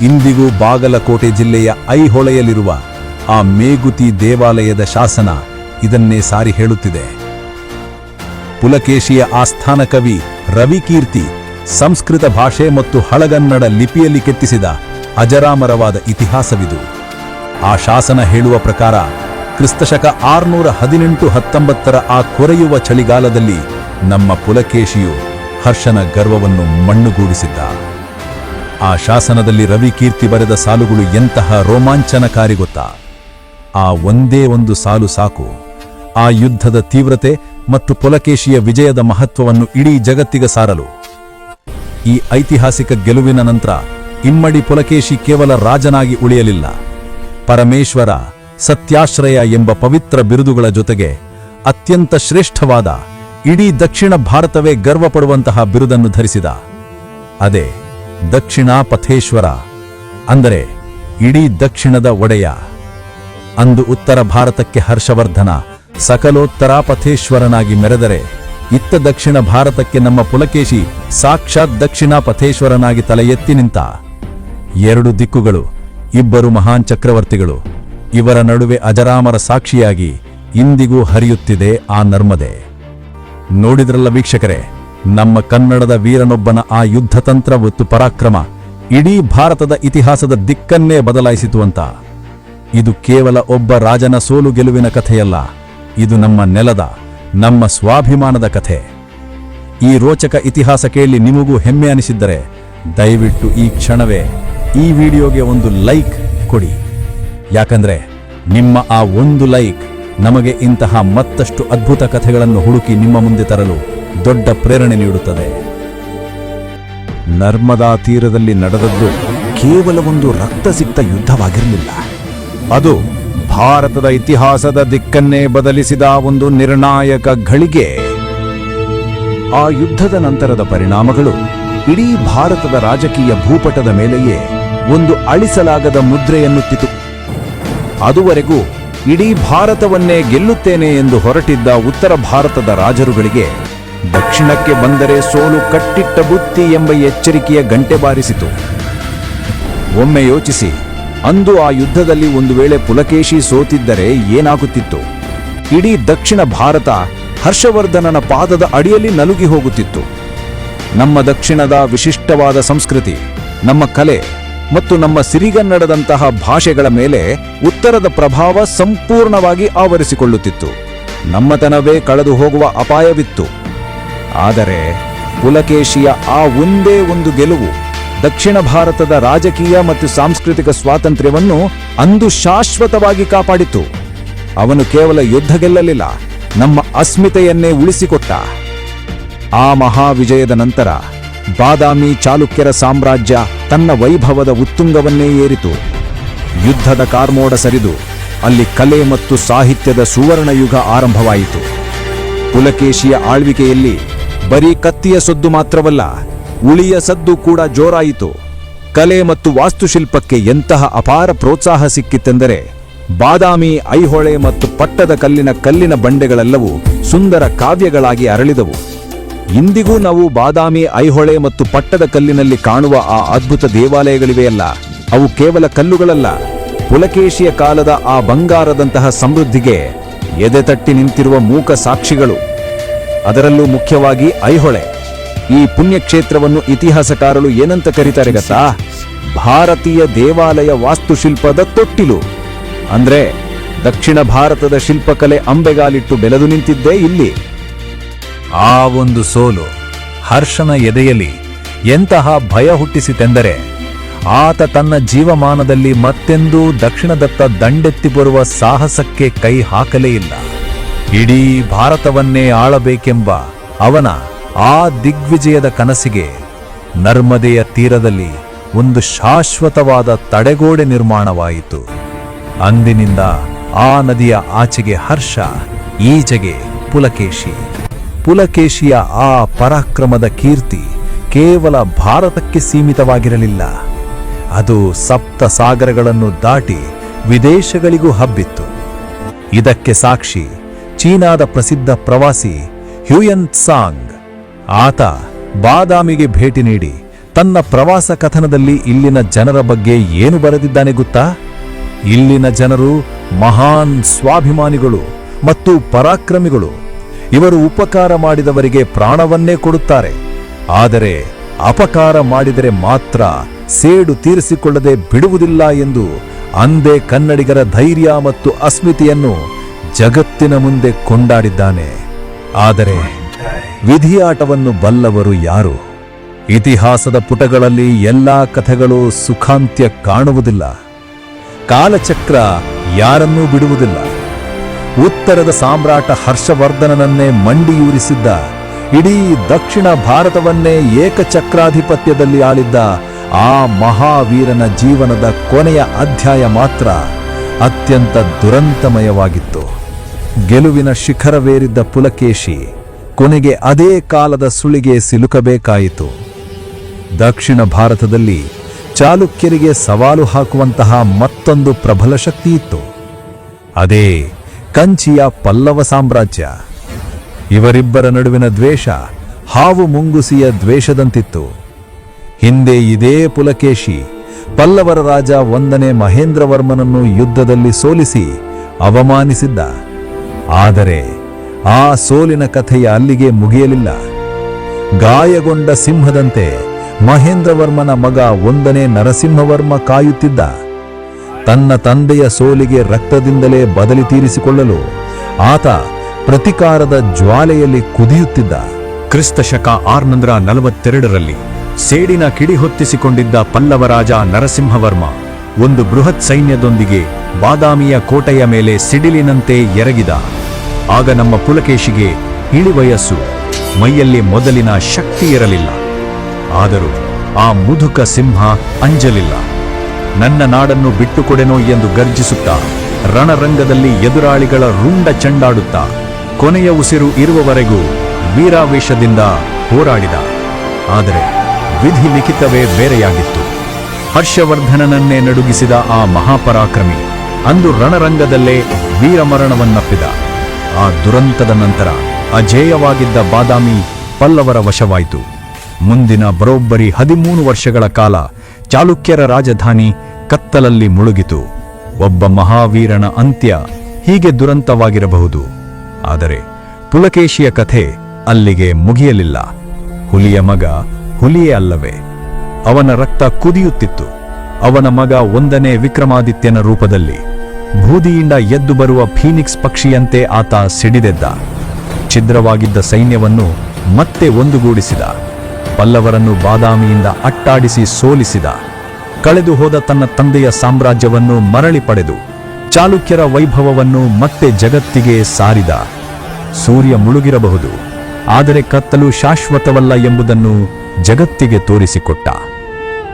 ಇಂದಿಗೂ ಬಾಗಲಕೋಟೆ ಜಿಲ್ಲೆಯ ಐಹೊಳೆಯಲ್ಲಿರುವ ಆ ಮೇಗುತಿ ದೇವಾಲಯದ ಶಾಸನ ಇದನ್ನೇ ಸಾರಿ ಹೇಳುತ್ತಿದೆ. ಪುಲಕೇಶಿಯ ಆಸ್ಥಾನ ಕವಿ ರವಿಕೀರ್ತಿ ಸಂಸ್ಕೃತ ಭಾಷೆ ಮತ್ತು ಹಳಗನ್ನಡ ಲಿಪಿಯಲ್ಲಿ ಕೆತ್ತಿಸಿದ ಅಜರಾಮರವಾದ ಇತಿಹಾಸವಿದು. ಆ ಶಾಸನ ಹೇಳುವ ಪ್ರಕಾರ ಕ್ರಿಸ್ತಶಕ 618-19 ಆ ಕೊರೆಯುವ ಚಳಿಗಾಲದಲ್ಲಿ ನಮ್ಮ ಪುಲಕೇಶಿಯು ಹರ್ಷನ ಗರ್ವವನ್ನು ಮಣ್ಣುಗೂಡಿಸಿದ್ದ. ಆ ಶಾಸನದಲ್ಲಿ ರವಿಕೀರ್ತಿ ಬರೆದ ಸಾಲುಗಳು ಎಂತಹ ರೋಮಾಂಚನಕಾರಿ ಗೊತ್ತಾ? ಆ ಒಂದೇ ಒಂದು ಸಾಲು ಸಾಕು ಆ ಯುದ್ಧದ ತೀವ್ರತೆ ಮತ್ತು ಪುಲಕೇಶಿಯ ವಿಜಯದ ಮಹತ್ವವನ್ನು ಇಡೀ ಜಗತ್ತಿಗೆ ಸಾರಲು. ಈ ಐತಿಹಾಸಿಕ ಗೆಲುವಿನ ನಂತರ ಇಮ್ಮಡಿ ಪುಲಕೇಶಿ ಕೇವಲ ರಾಜನಾಗಿ ಉಳಿಯಲಿಲ್ಲ. ಪರಮೇಶ್ವರ, ಸತ್ಯಾಶ್ರಯ ಎಂಬ ಪವಿತ್ರ ಬಿರುದುಗಳ ಜೊತೆಗೆ ಅತ್ಯಂತ ಶ್ರೇಷ್ಠವಾದ, ಇಡೀ ದಕ್ಷಿಣ ಭಾರತವೇ ಗರ್ವಪಡುವಂತಹ ಬಿರುದನ್ನು ಧರಿಸಿದ. ಅದೇ ದಕ್ಷಿಣಾಪಥೇಶ್ವರ, ಅಂದರೆ ಇಡೀ ದಕ್ಷಿಣದ ಒಡೆಯ. ಅಂದು ಉತ್ತರ ಭಾರತಕ್ಕೆ ಹರ್ಷವರ್ಧನ ಸಕಲೋತ್ತರಾಪಥೇಶ್ವರನಾಗಿ ಮೆರೆದರೆ, ಇತ್ತ ದಕ್ಷಿಣ ಭಾರತಕ್ಕೆ ನಮ್ಮ ಪುಲಕೇಶಿ ಸಾಕ್ಷಾತ್ ದಕ್ಷಿಣಾಪಥೇಶ್ವರನಾಗಿ ತಲೆ ಎತ್ತಿ ನಿಂತ. ಎರಡು ದಿಕ್ಕುಗಳು, ಇಬ್ಬರು ಮಹಾನ್ ಚಕ್ರವರ್ತಿಗಳು. ಇವರ ನಡುವೆ ಅಜರಾಮರ ಸಾಕ್ಷಿಯಾಗಿ ಇಂದಿಗೂ ಹರಿಯುತ್ತಿದೆ ಆ ನರ್ಮದೆ. ನೋಡಿದ್ರಲ್ಲ ವೀಕ್ಷಕರೇ, ನಮ್ಮ ಕನ್ನಡದ ವೀರನೊಬ್ಬನ ಆ ಯುದ್ಧತಂತ್ರ ಮತ್ತು ಪರಾಕ್ರಮ ಇಡೀ ಭಾರತದ ಇತಿಹಾಸದ ದಿಕ್ಕನ್ನೇ ಬದಲಾಯಿಸಿತು ಅಂತ. ಇದು ಕೇವಲ ಒಬ್ಬ ರಾಜನ ಸೋಲು ಗೆಲುವಿನ ಕಥೆಯಲ್ಲ, ಇದು ನಮ್ಮ ನೆಲದ, ನಮ್ಮ ಸ್ವಾಭಿಮಾನದ ಕಥೆ. ಈ ರೋಚಕ ಇತಿಹಾಸ ಕೇಳಿ ನಿಮಗೂ ಹೆಮ್ಮೆ ಅನಿಸಿದ್ದರೆ ದಯವಿಟ್ಟು ಈ ಕ್ಷಣವೇ ಈ ವಿಡಿಯೋಗೆ ಒಂದು ಲೈಕ್ ಕೊಡಿ. ಯಾಕಂದ್ರೆ ನಿಮ್ಮ ಆ ಒಂದು ಲೈಕ್ ನಮಗೆ ಇಂತಹ ಮತ್ತಷ್ಟು ಅದ್ಭುತ ಕಥೆಗಳನ್ನು ಹುಡುಕಿ ನಿಮ್ಮ ಮುಂದೆ ತರಲು ದೊಡ್ಡ ಪ್ರೇರಣೆ ನೀಡುತ್ತದೆ. ನರ್ಮದಾ ತೀರದಲ್ಲಿ ನಡೆದದ್ದು ಕೇವಲ ಒಂದು ರಕ್ತಸಿಕ್ತ ಯುದ್ಧವಾಗಿರಲಿಲ್ಲ. ಅದು ಭಾರತದ ಇತಿಹಾಸದ ದಿಕ್ಕನ್ನೇ ಬದಲಿಸಿದ ಒಂದು ನಿರ್ಣಾಯಕ ಘಳಿಗೆ. ಆ ಯುದ್ಧದ ನಂತರದ ಪರಿಣಾಮಗಳು ಇಡೀ ಭಾರತದ ರಾಜಕೀಯ ಭೂಪಟದ ಮೇಲೆಯೇ ಒಂದು ಅಳಿಸಲಾಗದ ಮುದ್ರೆಯನ್ನುತ್ತಿತು. ಅದುವರೆಗೂ ಇಡೀ ಭಾರತವನ್ನೇ ಗೆಲ್ಲುತ್ತೇನೆ ಎಂದು ಹೊರಟಿದ್ದ ಉತ್ತರ ಭಾರತದ ರಾಜರುಗಳಿಗೆ ದಕ್ಷಿಣಕ್ಕೆ ಬಂದರೆ ಸೋಲು ಕಟ್ಟಿಟ್ಟ ಬುತ್ತಿ ಎಂಬ ಎಚ್ಚರಿಕೆಯ ಗಂಟೆ ಬಾರಿಸಿತು. ಒಮ್ಮೆ ಯೋಚಿಸಿ, ಅಂದು ಆ ಯುದ್ಧದಲ್ಲಿ ಒಂದು ವೇಳೆ ಪುಲಕೇಶಿ ಸೋತಿದ್ದರೆ ಏನಾಗುತ್ತಿತ್ತು? ಇಡೀ ದಕ್ಷಿಣ ಭಾರತ ಹರ್ಷವರ್ಧನನ ಪಾದದ ಅಡಿಯಲ್ಲಿ ನಲುಗಿ ಹೋಗುತ್ತಿತ್ತು. ನಮ್ಮ ದಕ್ಷಿಣದ ವಿಶಿಷ್ಟವಾದ ಸಂಸ್ಕೃತಿ, ನಮ್ಮ ಕಲೆ ಮತ್ತು ನಮ್ಮ ಸಿರಿಗನ್ನಡದಂತಹ ಭಾಷೆಗಳ ಮೇಲೆ ಉತ್ತರದ ಪ್ರಭಾವ ಸಂಪೂರ್ಣವಾಗಿ ಆವರಿಸಿಕೊಳ್ಳುತ್ತಿತ್ತು. ನಮ್ಮತನವೇ ಕಳೆದು ಹೋಗುವ ಅಪಾಯವಿತ್ತು. ಆದರೆ ಪುಲಕೇಶಿಯ ಆ ಒಂದೇ ಒಂದು ಗೆಲುವು ದಕ್ಷಿಣ ಭಾರತದ ರಾಜಕೀಯ ಮತ್ತು ಸಾಂಸ್ಕೃತಿಕ ಸ್ವಾತಂತ್ರ್ಯವನ್ನು ಅಂದು ಶಾಶ್ವತವಾಗಿ ಕಾಪಾಡಿತು. ಅವನು ಕೇವಲ ಯುದ್ಧ ಗೆಲ್ಲಲಿಲ್ಲ, ನಮ್ಮ ಅಸ್ಮಿತೆಯನ್ನೇ ಉಳಿಸಿಕೊಟ್ಟ. ಆ ಮಹಾವಿಜಯದ ನಂತರ ಬಾದಾಮಿ ಚಾಲುಕ್ಯರ ಸಾಮ್ರಾಜ್ಯ ತನ್ನ ವೈಭವದ ಉತ್ತುಂಗವನ್ನೇ ಏರಿತು. ಯುದ್ಧದ ಕಾರ್ಮೋಡ ಸರಿದು ಅಲ್ಲಿ ಕಲೆ ಮತ್ತು ಸಾಹಿತ್ಯದ ಸುವರ್ಣಯುಗ ಆರಂಭವಾಯಿತು. ಪುಲಕೇಶಿಯ ಆಳ್ವಿಕೆಯಲ್ಲಿ ಬರೀ ಕತ್ತಿಯ ಸದ್ದು ಮಾತ್ರವಲ್ಲ, ಉಳಿಯ ಸದ್ದು ಕೂಡ ಜೋರಾಯಿತು. ಕಲೆ ಮತ್ತು ವಾಸ್ತುಶಿಲ್ಪಕ್ಕೆ ಎಂತಹ ಅಪಾರ ಪ್ರೋತ್ಸಾಹ ಸಿಕ್ಕಿತೆಂದರೆ ಬಾದಾಮಿ, ಐಹೊಳೆ ಮತ್ತು ಪಟ್ಟದ ಕಲ್ಲಿನ ಬಂಡೆಗಳೆಲ್ಲವೂ ಸುಂದರ ಕಾವ್ಯಗಳಾಗಿ ಅರಳಿದವು. ಇಂದಿಗೂ ನಾವು ಬಾದಾಮಿ, ಐಹೊಳೆ ಮತ್ತು ಪಟ್ಟದ ಕಲ್ಲಿನಲ್ಲಿ ಕಾಣುವ ಆ ಅದ್ಭುತ ದೇವಾಲಯಗಳಿವೆಯಲ್ಲ, ಅವು ಕೇವಲ ಕಲ್ಲುಗಳಲ್ಲ, ಪುಲಕೇಶಿಯ ಕಾಲದ ಆ ಬಂಗಾರದಂತಹ ಸಮೃದ್ಧಿಗೆ ಎದೆತಟ್ಟಿ ನಿಂತಿರುವ ಮೂಕ ಸಾಕ್ಷಿಗಳು. ಅದರಲ್ಲೂ ಮುಖ್ಯವಾಗಿ ಐಹೊಳೆ. ಈ ಪುಣ್ಯಕ್ಷೇತ್ರವನ್ನು ಇತಿಹಾಸಕಾರರು ಏನಂತ ಕರೀತಾರೆ ಗೊತ್ತಾ? ಭಾರತೀಯ ದೇವಾಲಯ ವಾಸ್ತುಶಿಲ್ಪದ ತೊಟ್ಟಿಲು. ಅಂದ್ರೆ ದಕ್ಷಿಣ ಭಾರತದ ಶಿಲ್ಪಕಲೆ ಅಂಬೆಗಾಲಿಟ್ಟು ಬೆಳೆದು ನಿಂತಿದ್ದೇ ಇಲ್ಲಿ. ಆ ಒಂದು ಸೋಲು ಹರ್ಷನ ಎದೆಯಲ್ಲಿ ಎಂತಹ ಭಯ ಹುಟ್ಟಿಸಿತೆಂದರೆ ಆತ ತನ್ನ ಜೀವಮಾನದಲ್ಲಿ ಮತ್ತೆಂದೂ ದಕ್ಷಿಣದತ್ತ ದಂಡೆತ್ತಿ ಬರುವ ಸಾಹಸಕ್ಕೆ ಕೈ ಹಾಕಲೇ ಇಲ್ಲ. ಇಡೀ ಭಾರತವನ್ನೇ ಆಳಬೇಕೆಂಬ ಅವನ ಆ ದಿಗ್ವಿಜಯದ ಕನಸಿಗೆ ನರ್ಮದೆಯ ತೀರದಲ್ಲಿ ಒಂದು ಶಾಶ್ವತವಾದ ತಡೆಗೋಡೆ ನಿರ್ಮಾಣವಾಯಿತು. ಅಂದಿನಿಂದ ಆ ನದಿಯ ಆಚೆಗೆ ಹರ್ಷ, ಈಚೆಗೆ ಪುಲಕೇಶಿ. ಪುಲಕೇಶಿಯ ಆ ಪರಾಕ್ರಮದ ಕೀರ್ತಿ ಕೇವಲ ಭಾರತಕ್ಕೆ ಸೀಮಿತವಾಗಿರಲಿಲ್ಲ, ಅದು ಸಪ್ತ ಸಾಗರಗಳನ್ನು ದಾಟಿ ವಿದೇಶಗಳಿಗೂ ಹಬ್ಬಿತ್ತು. ಇದಕ್ಕೆ ಸಾಕ್ಷಿ ಚೀನಾದ ಪ್ರಸಿದ್ಧ ಪ್ರವಾಸಿ ಹ್ಯುಯನ್ ತ್ಸಾಂಗ್. ಆತ ಬಾದಾಮಿಗೆ ಭೇಟಿ ನೀಡಿ ತನ್ನ ಪ್ರವಾಸ ಕಥನದಲ್ಲಿ ಇಲ್ಲಿನ ಜನರ ಬಗ್ಗೆ ಏನು ಬರೆದಿದ್ದಾನೆ ಗೊತ್ತಾ? ಇಲ್ಲಿನ ಜನರು ಮಹಾನ್ ಸ್ವಾಭಿಮಾನಿಗಳು ಮತ್ತು ಪರಾಕ್ರಮಿಗಳು. ಇವರು ಉಪಕಾರ ಮಾಡಿದವರಿಗೆ ಪ್ರಾಣವನ್ನೇ ಕೊಡುತ್ತಾರೆ, ಆದರೆ ಅಪಕಾರ ಮಾಡಿದರೆ ಮಾತ್ರ ಸೇಡು ತೀರಿಸಿಕೊಳ್ಳದೆ ಬಿಡುವುದಿಲ್ಲ ಎಂದು ಅಂದೇ ಕನ್ನಡಿಗರ ಧೈರ್ಯ ಮತ್ತು ಅಸ್ಮಿತೆಯನ್ನು ಜಗತ್ತಿನ ಮುಂದೆ ಕೊಂಡಾಡಿದ್ದಾನೆ. ಆದರೆ ವಿಧಿಯಾಟವನ್ನು ಬಲ್ಲವರು ಯಾರು? ಇತಿಹಾಸದ ಪುಟಗಳಲ್ಲಿ ಎಲ್ಲಾ ಕಥೆಗಳು ಸುಖಾಂತ್ಯ ಕಾಣುವುದಿಲ್ಲ. ಕಾಲಚಕ್ರ ಯಾರನ್ನೂ ಬಿಡುವುದಿಲ್ಲ. ಉತ್ತರದ ಸಾಮ್ರಾಟ ಹರ್ಷವರ್ಧನನನ್ನೇ ಮಂಡಿಯೂರಿಸಿದ್ದ, ಇಡೀ ದಕ್ಷಿಣ ಭಾರತವನ್ನೇ ಏಕಚಕ್ರಾಧಿಪತ್ಯದಲ್ಲಿ ಆಳಿದ್ದ ಆ ಮಹಾವೀರನ ಜೀವನದ ಕೊನೆಯ ಅಧ್ಯಾಯ ಮಾತ್ರ ಅತ್ಯಂತ ದುರಂತಮಯವಾಗಿತ್ತು. ಗೆಲುವಿನ ಶಿಖರವೇರಿದ್ದ ಪುಲಕೇಶಿ ಕೊನೆಗೆ ಅದೇ ಕಾಲದ ಸುಳಿಗೆ ಸಿಲುಕಬೇಕಾಯಿತು. ದಕ್ಷಿಣ ಭಾರತದಲ್ಲಿ ಚಾಲುಕ್ಯರಿಗೆ ಸವಾಲು ಹಾಕುವಂತಹ ಮತ್ತೊಂದು ಪ್ರಬಲ ಶಕ್ತಿಯಿತ್ತು. ಅದೇ ಕಂಚಿಯ ಪಲ್ಲವ ಸಾಮ್ರಾಜ್ಯ. ಇವರಿಬ್ಬರ ನಡುವಿನ ದ್ವೇಷ ಹಾವು ಮುಂಗುಸಿಯ ದ್ವೇಷದಂತಿತ್ತು. ಹಿಂದೆ ಇದೇ ಪುಲಕೇಶಿ ಪಲ್ಲವರ ರಾಜ 1ನೇ ಮಹೇಂದ್ರವರ್ಮನನ್ನು ಯುದ್ಧದಲ್ಲಿ ಸೋಲಿಸಿ ಅವಮಾನಿಸಿದ್ದ. ಆದರೆ ಆ ಸೋಲಿನ ಕಥೆಯ ಅಲ್ಲಿಗೆ ಮುಗಿಯಲಿಲ್ಲ. ಗಾಯಗೊಂಡ ಸಿಂಹದಂತೆ ಮಹೇಂದ್ರವರ್ಮನ ಮಗ 1ನೇ ನರಸಿಂಹವರ್ಮ ಕಾಯುತ್ತಿದ್ದ. ತನ್ನ ತಂದೆಯ ಸೋಲಿಗೆ ರಕ್ತದಿಂದಲೇ ಬದಲಿ ತೀರಿಸಿಕೊಳ್ಳಲು ಆತ ಪ್ರತಿಕಾರದ ಜ್ವಾಲೆಯಲ್ಲಿ ಕುದಿಯುತ್ತಿದ್ದ. ಕ್ರಿಸ್ತಶಕ 642ರಲ್ಲಿ ಸೇಡಿನ ಕಿಡಿ ಹೊತ್ತಿಸಿಕೊಂಡಿದ್ದ ಪಲ್ಲವರಾಜ ನರಸಿಂಹವರ್ಮ ಒಂದು ಬೃಹತ್ ಸೈನ್ಯದೊಂದಿಗೆ ಬಾದಾಮಿಯ ಕೋಟೆಯ ಮೇಲೆ ಸಿಡಿಲಿನಂತೆ ಎರಗಿದ. ಆಗ ನಮ್ಮ ಪುಲಕೇಶಿಗೆ ಇಳಿವಯಸ್ಸು, ಮೈಯಲ್ಲಿ ಮೊದಲಿನ ಶಕ್ತಿ ಇರಲಿಲ್ಲ. ಆದರೂ ಆ ಮುದುಕ ಸಿಂಹ ಅಂಜಲಿಲ್ಲ. ನನ್ನ ನಾಡನ್ನು ಬಿಟ್ಟುಕೊಡೆನೋ ಎಂದು ಗರ್ಜಿಸುತ್ತಾ ರಣರಂಗದಲ್ಲಿ ಎದುರಾಳಿಗಳ ರುಂಡ ಚೆಂಡಾಡುತ್ತಾ ಕೊನೆಯ ಉಸಿರು ಇರುವವರೆಗೂ ವೀರಾವೇಶದಿಂದ ಹೋರಾಡಿದ. ಆದರೆ ವಿಧಿ ಲಿಖಿತವೇ ಬೇರೆಯಾಗಿತ್ತು. ಹರ್ಷವರ್ಧನನನ್ನೇ ನಡುಗಿಸಿದ ಆ ಮಹಾಪರಾಕ್ರಮಿ ಅಂದು ರಣರಂಗದಲ್ಲೇ ವೀರಮರಣವನ್ನಪ್ಪಿದ. ಆ ದುರಂತದ ನಂತರ ಅಜೇಯವಾಗಿದ್ದ ಬಾದಾಮಿ ಪಲ್ಲವರ ವಶವಾಯಿತು. ಮುಂದಿನ ಬರೋಬ್ಬರಿ 13 ವರ್ಷಗಳ ಕಾಲ ಚಾಲುಕ್ಯರ ರಾಜಧಾನಿ ಕತ್ತಲಲ್ಲಿ ಮುಳುಗಿತು. ಒಬ್ಬ ಮಹಾವೀರನ ಅಂತ್ಯ ಹೀಗೆ ದುರಂತವಾಗಿರಬಹುದು. ಆದರೆ ಪುಲಕೇಶಿಯ ಕಥೆ ಅಲ್ಲಿಗೆ ಮುಗಿಯಲಿಲ್ಲ. ಹುಲಿಯ ಮಗ ಹುಲಿಯೇ ಅಲ್ಲವೇ? ಅವನ ರಕ್ತ ಕುದಿಯುತ್ತಿತ್ತು. ಅವನ ಮಗ 1ನೇ ವಿಕ್ರಮಾದಿತ್ಯನ ರೂಪದಲ್ಲಿ ಬೂದಿಯಿಂದ ಎದ್ದು ಬರುವ ಫೀನಿಕ್ಸ್ ಪಕ್ಷಿಯಂತೆ ಆತ ಸಿಡಿದೆದ್ದ. ಛಿದ್ರವಾಗಿದ್ದ ಸೈನ್ಯವನ್ನು ಮತ್ತೆ ಒಂದುಗೂಡಿಸಿದ. ಪಲ್ಲವರನ್ನು ಬಾದಾಮಿಯಿಂದ ಅಟ್ಟಾಡಿಸಿ ಸೋಲಿಸಿದ. ಕಳೆದು ಹೋದ ತನ್ನ ತಂದೆಯ ಸಾಮ್ರಾಜ್ಯವನ್ನು ಮರಳಿ ಪಡೆದು ಚಾಲುಕ್ಯರ ವೈಭವವನ್ನು ಮತ್ತೆ ಜಗತ್ತಿಗೆ ಸಾರಿದ. ಸೂರ್ಯ ಮುಳುಗಿರಬಹುದು, ಆದರೆ ಕತ್ತಲು ಶಾಶ್ವತವಲ್ಲ ಎಂಬುದನ್ನು ಜಗತ್ತಿಗೆ ತೋರಿಸಿಕೊಟ್ಟ.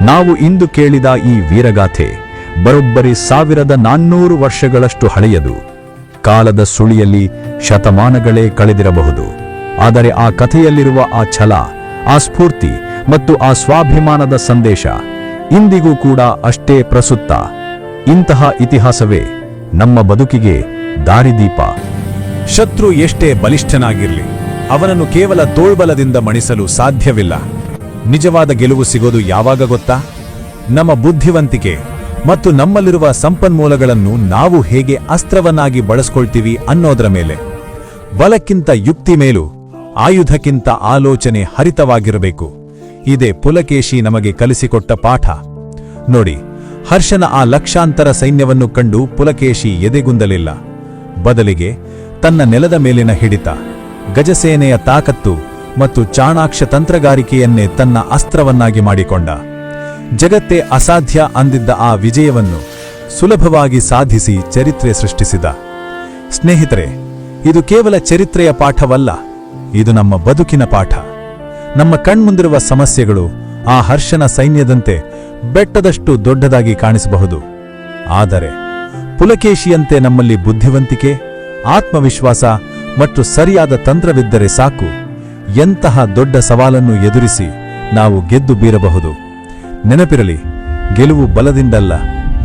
ನಾವು ಇಂದು ಕೇಳಿದ ಈ ವೀರಗಾಥೆ ಬರೋಬ್ಬರಿ 1400 ವರ್ಷಗಳಷ್ಟು ಹಳೆಯದು. ಕಾಲದ ಸುಳಿಯಲ್ಲಿ ಶತಮಾನಗಳೇ ಕಳೆದಿರಬಹುದು, ಆದರೆ ಆ ಕಥೆಯಲ್ಲಿರುವ ಆ ಛಲ, ಆ ಸ್ಫೂರ್ತಿ ಮತ್ತು ಆ ಸ್ವಾಭಿಮಾನದ ಸಂದೇಶ ಇಂದಿಗೂ ಕೂಡ ಅಷ್ಟೇ ಪ್ರಸ್ತುತ. ಇಂತಹ ಇತಿಹಾಸವೇ ನಮ್ಮ ಬದುಕಿಗೆ ದಾರಿದೀಪ. ಶತ್ರು ಎಷ್ಟೇ ಬಲಿಷ್ಠನಾಗಿರಲಿ, ಅವನನ್ನು ಕೇವಲ ತೋಳ್ಬಲದಿಂದ ಮಣಿಸಲು ಸಾಧ್ಯವಿಲ್ಲ. ನಿಜವಾದ ಗೆಲುವು ಸಿಗೋದು ಯಾವಾಗ ಗೊತ್ತಾ? ನಮ್ಮ ಬುದ್ಧಿವಂತಿಕೆ ಮತ್ತು ನಮ್ಮಲ್ಲಿರುವ ಸಂಪನ್ಮೂಲಗಳನ್ನು ನಾವು ಹೇಗೆ ಅಸ್ತ್ರವನ್ನಾಗಿ ಬಳಸ್ಕೊಳ್ತೀವಿ ಅನ್ನೋದರ ಮೇಲೆ. ಬಲಕ್ಕಿಂತ ಯುಕ್ತಿ ಮೇಲೂ, ಆಯುಧಕ್ಕಿಂತ ಆಲೋಚನೆ ಹರಿತವಾಗಿರಬೇಕು. ಇದೇ ಪುಲಕೇಶಿ ನಮಗೆ ಕಲಿಸಿಕೊಟ್ಟ ಪಾಠ. ನೋಡಿ, ಹರ್ಷನ ಆ ಲಕ್ಷಾಂತರ ಸೈನ್ಯವನ್ನು ಕಂಡು ಪುಲಕೇಶಿ ಎದೆಗುಂದಲಿಲ್ಲ. ಬದಲಿಗೆ ತನ್ನ ನೆಲದ ಮೇಲಿನ ಹಿಡಿತ, ಗಜಸೇನೆಯ ತಾಕತ್ತು ಮತ್ತು ಚಾಣಾಕ್ಷ ತಂತ್ರಗಾರಿಕೆಯನ್ನೇ ತನ್ನ ಅಸ್ತ್ರವನ್ನಾಗಿ ಮಾಡಿಕೊಂಡ. ಜಗತ್ತೇ ಅಸಾಧ್ಯ ಅಂದಿದ್ದ ಆ ವಿಜಯವನ್ನು ಸುಲಭವಾಗಿ ಸಾಧಿಸಿ ಚರಿತ್ರೆ ಸೃಷ್ಟಿಸಿದ. ಸ್ನೇಹಿತರೆ, ಇದು ಕೇವಲ ಚರಿತ್ರೆಯ ಪಾಠವಲ್ಲ, ಇದು ನಮ್ಮ ಬದುಕಿನ ಪಾಠ. ನಮ್ಮ ಕಣ್ಮುಂದಿರುವ ಸಮಸ್ಯೆಗಳು ಆ ಹರ್ಷನ ಸೈನ್ಯದಂತೆ ಬೆಟ್ಟದಷ್ಟು ದೊಡ್ಡದಾಗಿ ಕಾಣಿಸಬಹುದು. ಆದರೆ ಪುಲಕೇಶಿಯಂತೆ ನಮ್ಮಲ್ಲಿ ಬುದ್ಧಿವಂತಿಕೆ, ಆತ್ಮವಿಶ್ವಾಸ ಮತ್ತು ಸರಿಯಾದ ತಂತ್ರವಿದ್ದರೆ ಸಾಕು, ಎಂತಹ ದೊಡ್ಡ ಸವಾಲನ್ನು ಎದುರಿಸಿ ನಾವು ಗೆದ್ದು ಬೀರಬಹುದು. ನೆನಪಿರಲಿ, ಗೆಲುವು ಬಲದಿಂದಲ್ಲ,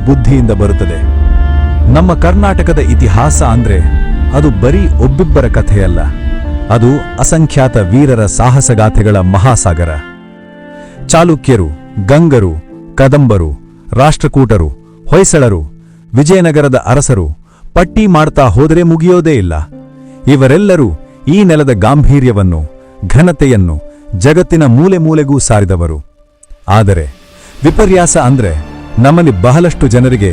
ಬುದ್ಧಿಯಿಂದ ಬರುತ್ತದೆ. ನಮ್ಮ ಕರ್ನಾಟಕದ ಇತಿಹಾಸ ಅಂದ್ರೆ ಅದು ಬರೀ ಒಬ್ಬಿಬ್ಬರ ಕಥೆಯಲ್ಲ, ಅದು ಅಸಂಖ್ಯಾತ ವೀರರ ಸಾಹಸಗಾಥೆಗಳ ಮಹಾಸಾಗರ. ಚಾಲುಕ್ಯರು, ಗಂಗರು, ಕದಂಬರು, ರಾಷ್ಟ್ರಕೂಟರು, ಹೊಯ್ಸಳರು, ವಿಜಯನಗರದ ಅರಸರು, ಪಟ್ಟಿ ಮಾಡ್ತಾ ಹೋದರೆ ಮುಗಿಯೋದೇ ಇಲ್ಲ. ಇವರೆಲ್ಲರೂ ಈ ನೆಲದ ಗಾಂಭೀರ್ಯವನ್ನು, ಘನತೆಯನ್ನು ಜಗತ್ತಿನ ಮೂಲೆ ಮೂಲೆಗೂ ಸಾರಿದವರು. ಆದರೆ ವಿಪರ್ಯಾಸ ಅಂದ್ರೆ ನಮ್ಮಲ್ಲಿ ಬಹಳಷ್ಟು ಜನರಿಗೆ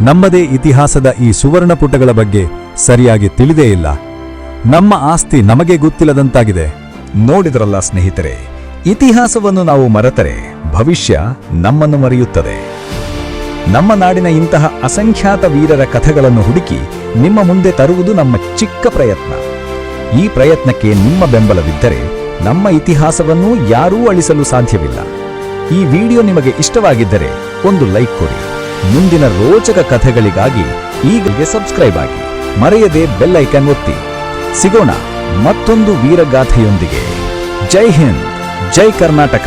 ನಮ್ಮದೇ ಇತಿಹಾಸದ ಈ ಸುವರ್ಣಪುಟಗಳ ಬಗ್ಗೆ ಸರಿಯಾಗಿ ತಿಳಿದೇ ಇಲ್ಲ. ನಮ್ಮ ಆಸ್ತಿ ನಮಗೆ ಗೊತ್ತಿಲ್ಲದಂತಾಗಿದೆ. ನೋಡಿದ್ರಲ್ಲ ಸ್ನೇಹಿತರೆ, ಇತಿಹಾಸವನ್ನು ನಾವು ಮರೆತರೆ ಭವಿಷ್ಯ ನಮ್ಮನ್ನು ಮರೆಯುತ್ತದೆ. ನಮ್ಮ ನಾಡಿನ ಇಂತಹ ಅಸಂಖ್ಯಾತ ವೀರರ ಕಥೆಗಳನ್ನು ಹುಡುಕಿ ನಿಮ್ಮ ಮುಂದೆ ತರುವುದು ನಮ್ಮ ಚಿಕ್ಕ ಪ್ರಯತ್ನ. ಈ ಪ್ರಯತ್ನಕ್ಕೆ ನಿಮ್ಮ ಬೆಂಬಲವಿದ್ದರೆ ನಮ್ಮ ಇತಿಹಾಸವನ್ನು ಯಾರೂ ಅಳಿಸಲು ಸಾಧ್ಯವಿಲ್ಲ. ಈ ವಿಡಿಯೋ ನಿಮಗೆ ಇಷ್ಟವಾಗಿದ್ದರೆ ಒಂದು ಲೈಕ್ ಕೊಡಿ. ಮುಂದಿನ ರೋಚಕ ಕಥೆಗಳಿಗಾಗಿ ಈಗಲೇ ಸಬ್ಸ್ಕ್ರೈಬ್ ಆಗಿ, ಮರೆಯದೆ ಬೆಲ್ ಐಕಾನ್ ಒತ್ತಿ. ಸಿಗೋಣ ಮತ್ತೊಂದು ವೀರಗಾಥೆಯೊಂದಿಗೆ. ಜೈ ಹಿಂದ್, ಜೈ ಕರ್ನಾಟಕ.